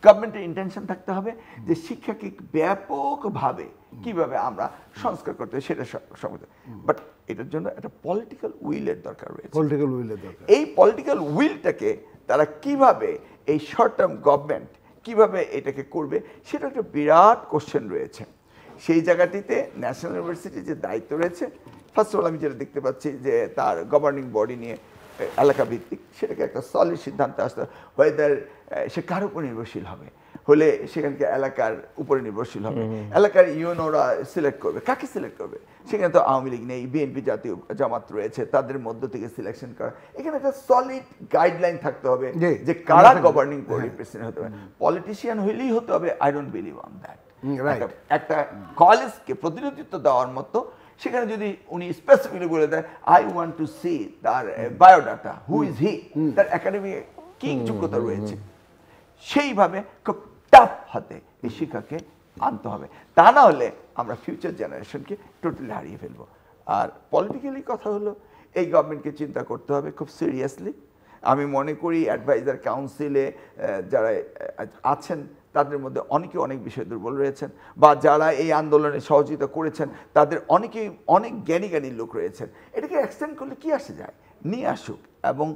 গভর্নমেন্টের ইন্টেনশন থাকতে হবে যে শিক্ষাকে ব্যাপকভাবে কিভাবে আমরা সংস্কার করতে হয় সেটা সম্ভব, বাট এটার জন্য একটা পলিটিক্যাল উইলের দরকার রয়েছে। পলিটিক্যাল উইলের দরকার। এই পলিটিক্যাল উইলটাকে তারা কিভাবে, এই শর্ট টার্ম গভর্নমেন্ট কিভাবে এটাকে করবে, সেটা একটা বিরাট কোশ্চেন রয়েছে। সেই জায়গাটিতে ন্যাশনাল ইউনিভার্সিটির যে দায়িত্ব রয়েছে, ফার্স্ট অফ অল আমি যেটা দেখতে পাচ্ছি যে তার গভর্নিং বডি নিয়ে এলাকা ভিত্তিক, সেটাকে একটা সলিড সিদ্ধান্ত আসতে, ওয়েদার সে কার উপর নির্ভরশীল হবে, হলে সেখানকে এলাকার উপরে নির্ভরশীল হবে, এলাকার ইউনোরা সিলেক্ট করবে, কাকে সিলেক্ট করবে, সেখানে তো আওয়ামী লীগ নেই, বিএনপি জাতীয় জামাত রয়েছে, তাদের মধ্য থেকে সিলেকশন করা। এখানে একটা সলিড গাইডলাইন থাকতে হবে যে কারা গভর্নিং বডি প্রেসিডেন্ট হতে হবে। পলিটিশিয়ান হইলেই হতে হবে, I don't believe on that. একটা কলেজকে প্রতিনিধিত্ব দেওয়ার মতো, সেখানে যদি উনি স্পেসিফিকলি বলে দেয় আই ওয়ান্ট টু সি তার বায়োডাটা, হু ইজ হি, তার একাডেমিক কি যোগ্যতা রয়েছে, সেইভাবে খুব টাফ হাতে এই শিক্ষাকে আনতে হবে। তা না হলে আমরা ফিউচার জেনারেশনকে টোটালি হারিয়ে ফেলবো। আর পলিটিক্যালি কথা হলো, এই গভর্নমেন্টকে চিন্তা করতে হবে খুব সিরিয়াসলি। আমি মনে করি অ্যাডভাইজার কাউন্সিলে যারা আছেন তাদের মধ্যে অনেকে অনেক বিষয় দুর্বল রয়েছেন, বা যারা এই আন্দোলনে সহযোগিতা করেছেন তাদের অনেকেই অনেক জ্ঞানী লোক রয়েছেন। এটাকে এক্সটেন্ড করলে কি আসে যায়, নিয়ে আসুক, এবং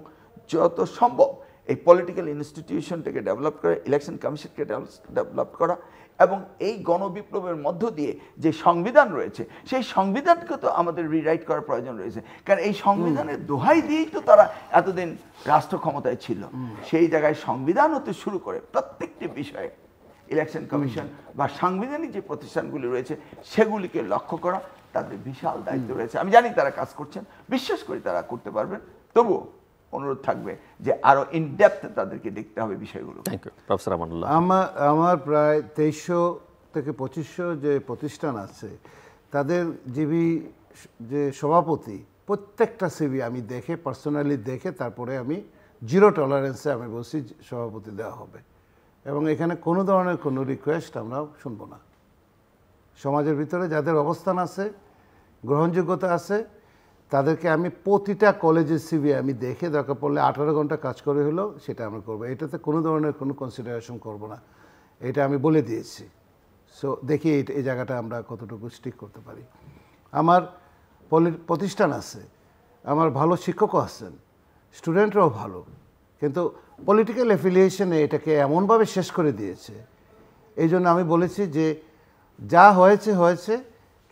যত সম্ভব এই পলিটিক্যাল ইনস্টিটিউশনটাকে ডেভেলপ করা, ইলেকশন কমিশনকে ডেভেলপ করা, এবং এই গণবিপ্লবের মধ্য দিয়ে যে সংবিধান রয়েছে সেই সংবিধানকে তো আমাদের রিরাইট করার প্রয়োজন রয়েছে। কারণ এই সংবিধানের দোহাই দিয়েই তো তারা এতদিন রাষ্ট্র ক্ষমতায় ছিল। সেই জায়গায় সংবিধান হতে শুরু করে প্রত্যেকটি বিষয়ে ইলেকশন কমিশন বা সাংবিধানিক যে প্রতিষ্ঠানগুলি রয়েছে সেগুলিকে লক্ষ্য করা তাদের বিশাল দায়িত্ব রয়েছে। আমি জানি তারা কাজ করছেন, বিশ্বাস করি তারা করতে পারবেন, তবুও অনুরোধ থাকবে যে আরো ইন ডেপথ তাদেরকে দেখতে হবে বিষয়গুলো। Thank you professor Amanullah. আমার প্রায় 2300 থেকে 2500 যে প্রতিষ্ঠান আছে, তাদের জিবি যে সভাপতি, প্রত্যেকটা সিবি আমি দেখে, পার্সোনালি দেখে, তারপরে আমি 0 টলারেন্সে আমি বলছি সভাপতি দেওয়া হবে, এবং এখানে কোনো ধরনের কোনো রিকোয়েস্ট আমরা শুনবো না। সমাজের ভিতরে যাদের অবস্থান আছে, গ্রহণযোগ্যতা আছে, তাদেরকে আমি প্রতিটা কলেজের সিভি আমি দেখে, দরকার পড়লে 18 ঘন্টা কাজ করে হলেও সেটা আমরা করবো। এটাতে কোনো ধরনের কোনো কনসিডারেশন করব না, এটা আমি বলে দিয়েছি। সো দেখি এই জায়গাটা আমরা কতটুকু স্টিক করতে পারি। আমার প্রতিষ্ঠান আছে, আমার ভালো শিক্ষকও আছেন, স্টুডেন্টরাও ভালো, কিন্তু পলিটিক্যাল অ্যাফিলিয়েশনে এটাকে এমনভাবে শেষ করে দিয়েছে। এই জন্য আমি বলেছি যে যা হয়েছে হয়েছে,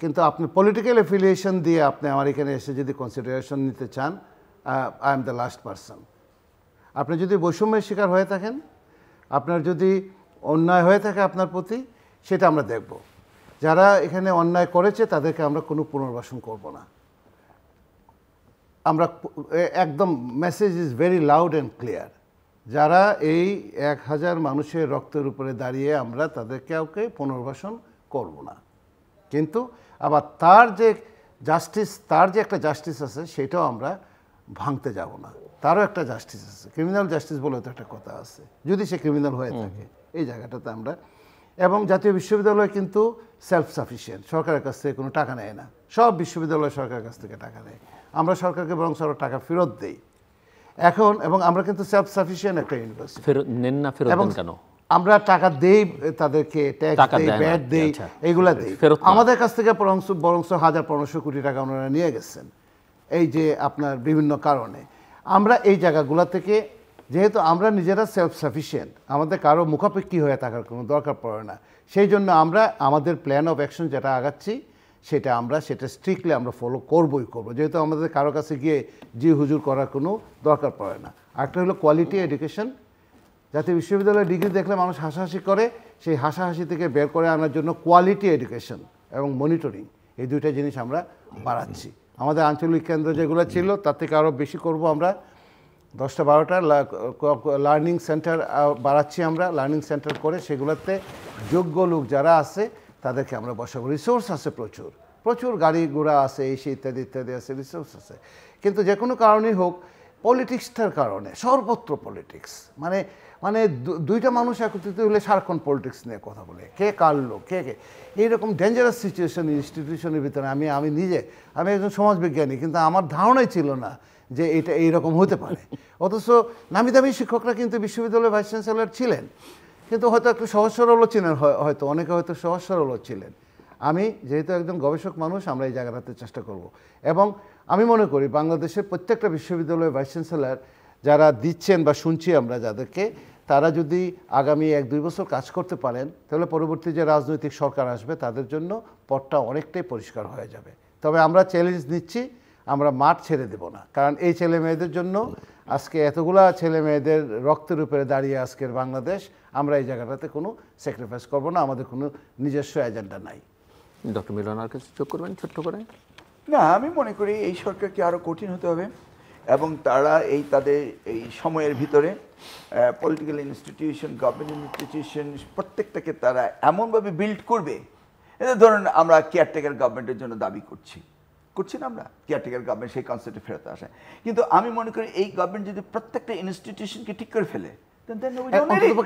কিন্তু আপনি পলিটিক্যাল অ্যাফিলিয়েশন দিয়ে আপনি আমার এখানে এসে যদি কনসিডারেশন নিতে চান, I am the last person. আপনি যদি বৈষম্যের শিকার হয়ে থাকেন, আপনার যদি অন্যায় হয়ে থাকে আপনার প্রতি, সেটা আমরা দেখব। যারা এখানে অন্যায় করেছে তাদেরকে আমরা কোনো পুনর্বাসন করব না। আমরা একদম message is very loud and clear. যারা এই 1000 মানুষের রক্তের উপরে দাঁড়িয়ে, আমরা তাদের কাউকে পুনর্বাসন করব না। কিন্তু আবার তার যে জাস্টিস, তার যে একটা জাস্টিস আছে, সেটাও আমরা ভাঙতে যাব না। তারও একটা জাস্টিস আছে, ক্রিমিনাল জাস্টিস বলে তো একটা কথা আছে, যদি সে ক্রিমিনাল হয়ে থাকে। এই জায়গাটাতে আমরা, এবং জাতীয় বিশ্ববিদ্যালয় কিন্তু সেলফ সাফিসিয়েন্ট, সরকারের কাছ থেকে কোনো টাকা নেয় না। সব বিশ্ববিদ্যালয় সরকারের কাছ থেকে টাকা নেয়, আমরা সরকারকে বরং সব টাকা ফেরত দেই এখন, এবং আমরা কিন্তু সেলফ সাফিসিয়েন্ট একটা ইউনিভার্সিটি। ফেরত নেন না, ফেরত দেন কেন? আমরা টাকা দেই তাদেরকে, ট্যাক্স দেই, ব্যাট দেই, এইগুলা দেই। আমাদের কাছ থেকে বরং 1500 কোটি টাকা ওনারা নিয়ে গেছেন, এই যে আপনার বিভিন্ন কারণে। আমরা এই জায়গাগুলো থেকে, যেহেতু আমরা নিজেরা সেলফ সাফিসিয়েন্ট, আমাদের কারো মুখাপেক্ষী হয়ে থাকার কোনো দরকার পড়ে না, সেই জন্য আমরা আমাদের প্ল্যান অফ অ্যাকশন যেটা আগাচ্ছি সেটা স্ট্রিক্টলি আমরা ফলো করবই করবো, যেহেতু আমাদের কারো কাছে গিয়ে জি হুজুর করার কোনো দরকার পড়ে না। আরেকটা হলো কোয়ালিটি এডুকেশন। জাতীয় বিশ্ববিদ্যালয়ের ডিগ্রি দেখলে মানুষ হাসাহাসি করে, সেই হাসাহাসি থেকে বের করে আনার জন্য কোয়ালিটি এডুকেশন এবং মনিটরিং, এই দুইটা জিনিস আমরা বাড়াচ্ছি। আমাদের আঞ্চলিক কেন্দ্র যেগুলো ছিল তার থেকে আরও বেশি করব আমরা, 10-12টা লার্নিং সেন্টার বাড়াচ্ছি আমরা। লার্নিং সেন্টার করে সেগুলোতে যোগ্য লোক যারা আছে তাদেরকে আমরা বসাবো। রিসোর্স আছে, প্রচুর প্রচুর গাড়ি ঘোড়া আছে, এই সেই ইত্যাদি ইত্যাদি আছে, রিসোর্স আছে। কিন্তু যে কোনো কারণেই হোক, পলিটিক্সটার কারণে সর্বত্র পলিটিক্স, মানে মানে দুইটা মানুষ একত্রিত হলে সারাক্ষণ পলিটিক্স নিয়ে কথা বলে, কে কার লোক, কে এইরকম ডেঞ্জারাস সিচুয়েশন ইনস্টিটিউশনের ভিতরে। আমি একজন সমাজবিজ্ঞানী, কিন্তু আমার ধারণাই ছিল না যে এটা এইরকম হতে পারে। অথচ নামি দামি শিক্ষকরা কিন্তু বিশ্ববিদ্যালয়ের ভাইস চ্যান্সেলর ছিলেন, কিন্তু হয়তো একটু সহজ সরলও ছিলেন, হয়তো অনেকে হয়তো সহজ সরলও ছিলেন। আমি যেহেতু একজন গবেষক মানুষ, আমরা এই জায়গাটাতে চেষ্টা করব। এবং আমি মনে করি বাংলাদেশের প্রত্যেকটা বিশ্ববিদ্যালয়ের ভাইস চ্যান্সেলর যারা দিচ্ছেন বা শুনছি আমরা যাদেরকে, তারা যদি আগামী 1-2 বছর কাজ করতে পারেন, তাহলে পরবর্তী যে রাজনৈতিক সরকার আসবে তাদের জন্য পথটা অনেকটাই পরিষ্কার হয়ে যাবে। তবে আমরা চ্যালেঞ্জ নিচ্ছি, আমরা মাঠ ছেড়ে দেব না, কারণ এই ছেলে মেয়েদের জন্য আজকে এতগুলা ছেলে মেয়েদের রক্তের উপরে দাঁড়িয়ে আজকের বাংলাদেশ, আমরা এই জায়গাটাতে কোনো স্যাক্রিফাইস করব না, আমাদের কোনো নিজস্ব এজেন্ডা নাই। ডক্টর মিলন আর কিছু যোগ করবেন ছোট্ট করে? না, আমি মনে করি এই সরকারকে আরও কঠিন হতে হবে, এবং তারা তাদের এই সময়ের ভিতরে পলিটিক্যাল ইনস্টিটিউশন, গভর্নমেন্ট ইনস্টিটিউশন প্রত্যেকটাকে তারা এমনভাবে বিল্ড করবে। ধরুন আমরা কেয়ারটেকার গভর্নমেন্টের জন্য দাবি করছি না, আমরা কেয়ারটেকার গভর্নমেন্ট সেই কনসেপ্টে ফেরত আসে। কিন্তু আমি মনে করি এই গভর্নমেন্ট যদি প্রত্যেকটা ইনস্টিটিউশনকে ঠিক করে ফেলে,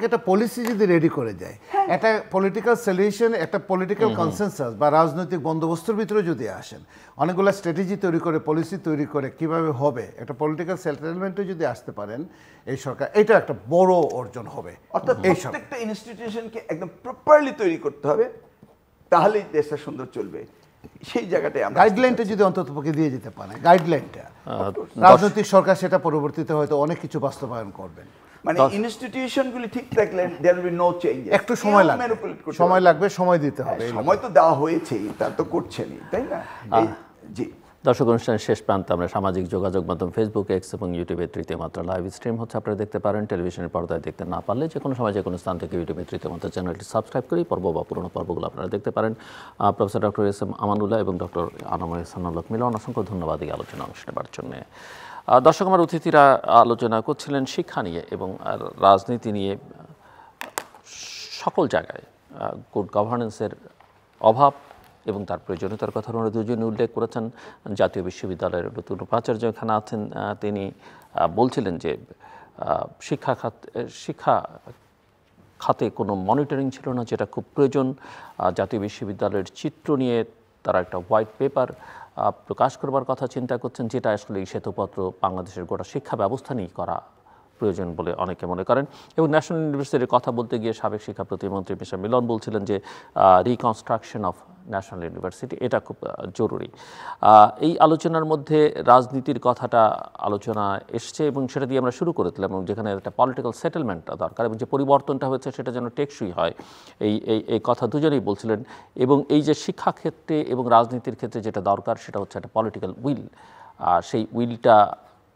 একটা পলিসি যদি রেডি করে যায়, একটা পলিটিক্যাল সলিউশন, একটা পলিটিক্যাল কনসেনসাস বা রাজনৈতিক বন্দোবস্তের ভিতরে যদি আসেন, অনেকগুলো স্ট্র্যাটেজি তৈরি করে, পলিসি তৈরি করে কিভাবে হবে, একটা পলিটিক্যাল সেটেলমেন্টে যদি আসতে পারেন এই সরকার, এটা একটা বড় অর্জন হবে। অর্থাৎ প্রত্যেকটা ইনস্টিটিউশনকে একদম প্রপারলি তৈরি করতে হবে, তাহলেই দেশটা সুন্দর চলবে। সেই জায়গাটায় গাইডলাইনটা যদি অন্ততপক্ষে দিয়ে যেতে পারে, গাইডলাইনটা, রাজনৈতিক সরকার সেটা পরবর্তীতে হয়তো অনেক কিছু বাস্তবায়ন করবেন। মানে ইনস্টিটিউশনগুলি ঠিক থাকলে there will be no change। একটু সময় লাগবে, সময় দিতে হবে। সময় তো দেওয়া হয়েছেই, তা তো করছেনই, তাই না? জি দর্শক, অনুষ্ঠানের শেষ প্রান্তে আমরা সামাজিক যোগাযোগ মাধ্যম ফেসবুক, এক্স এবং ইউটিউবে তৃতীয় মাত্রা লাইভ স্ট্রিম হচ্ছে, আপনারা দেখতে পারেন। টেলিভিশনের পর্দায় দেখতে না পারলে যে কোনো সময় যে কোনো স্থান থেকে ইউটিউবে তৃতীয় মাত্রা চ্যানেলটি সাবস্ক্রাইব করি পর্ব বা পুরোনো পর্বগুলো আপনারা দেখতে পারেন। Professor doctor S M Amanullah এবং ডক্টর আনম এহসানুল হক মিলন, অসংখ্য ধন্যবাদ এই আলোচনা অংশ নেবার জন্য। দর্শক, আমার অতিথিরা আলোচনা করছিলেন শিক্ষা নিয়ে এবং রাজনীতি নিয়ে। সকল জায়গায় গুড গভর্নেন্সের অভাব এবং তার প্রয়োজনীয়তার কথা ওনারা দুজনে উল্লেখ করেছেন। জাতীয় বিশ্ববিদ্যালয়ের নতুন উপাচার্য এখানে আছেন, তিনি বলছিলেন যে শিক্ষা খাতে কোনো মনিটরিং ছিল না, যেটা খুব প্রয়োজন। জাতীয় বিশ্ববিদ্যালয়ের চিত্র নিয়ে তারা একটা হোয়াইট পেপার প্রকাশ করবার কথা চিন্তা করছেন, যেটা আসলে এই শ্বেতপত্র বাংলাদেশের গোটা শিক্ষা ব্যবস্থা নিয়ে করা প্রয়োজন বলে অনেকে মনে করেন। এবং ন্যাশনাল ইউনিভার্সিটির কথা বলতে গিয়ে সাবেক শিক্ষা প্রতিমন্ত্রী মিস্টার মিলন বলছিলেন যে রিকনস্ট্রাকশন অফ ন্যাশনাল ইউনিভার্সিটি এটা খুব জরুরি। এই আলোচনার মধ্যে রাজনীতির কথাটা আলোচনা এসছে এবং সেটা দিয়ে আমরা শুরু করেছিলাম, এবং যেখানে একটা পলিটিক্যাল সেটেলমেন্ট দরকার এবং যে পরিবর্তনটা হয়েছে সেটা যেন টেকসই হয়, এই কথা দুজনেই বলছিলেন। এবং এই যে শিক্ষাক্ষেত্রে এবং রাজনীতির ক্ষেত্রে যেটা দরকার সেটা হচ্ছে একটা পলিটিক্যাল উইল। সেই উইলটা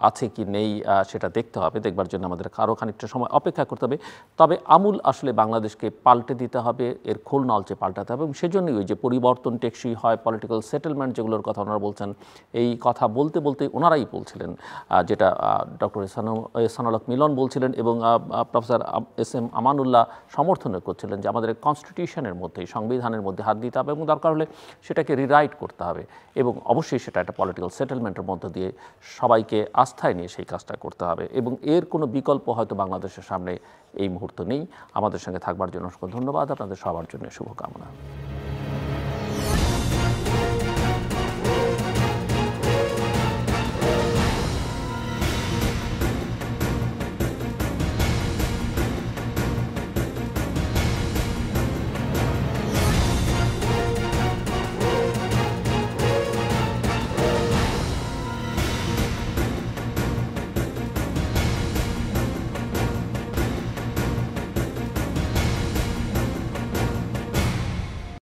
আছে কি নেই সেটা দেখতে হবে, দেখবার জন্য আমাদের আরও খানিকটা সময় অপেক্ষা করতে হবে। তবে আমূল আসলে বাংলাদেশকে পাল্টে দিতে হবে, এর খোল নলচে পাল্টাতে হবে, এবং সেজন্যই ওই যে পরিবর্তন টেকসই হয়, পলিটিক্যাল সেটেলমেন্ট যেগুলোর কথা ওনারা বলছেন, এই কথা বলতে বলতে ওনারাই বলছিলেন, যেটা ডক্টর এহসানুল হক মিলন বলছিলেন এবং প্রফেসর এস এম আমানুল্লাহ সমর্থন করছিলেন যে আমাদের কনস্টিটিউশনের মধ্যে, সংবিধানের মধ্যে হাত দিতে হবে এবং দরকার হলে সেটাকে রিরাইট করতে হবে, এবং অবশ্যই সেটা একটা পলিটিক্যাল সেটেলমেন্টের মধ্য দিয়ে সবাইকে আস্থায় নিয়ে সেই কাজটা করতে হবে। এবং এর কোনো বিকল্প হয়তো বাংলাদেশের সামনে এই মুহূর্তে নেই। আমাদের সঙ্গে থাকবার জন্য অসংখ্য ধন্যবাদ, আপনাদের সবার জন্য শুভকামনা।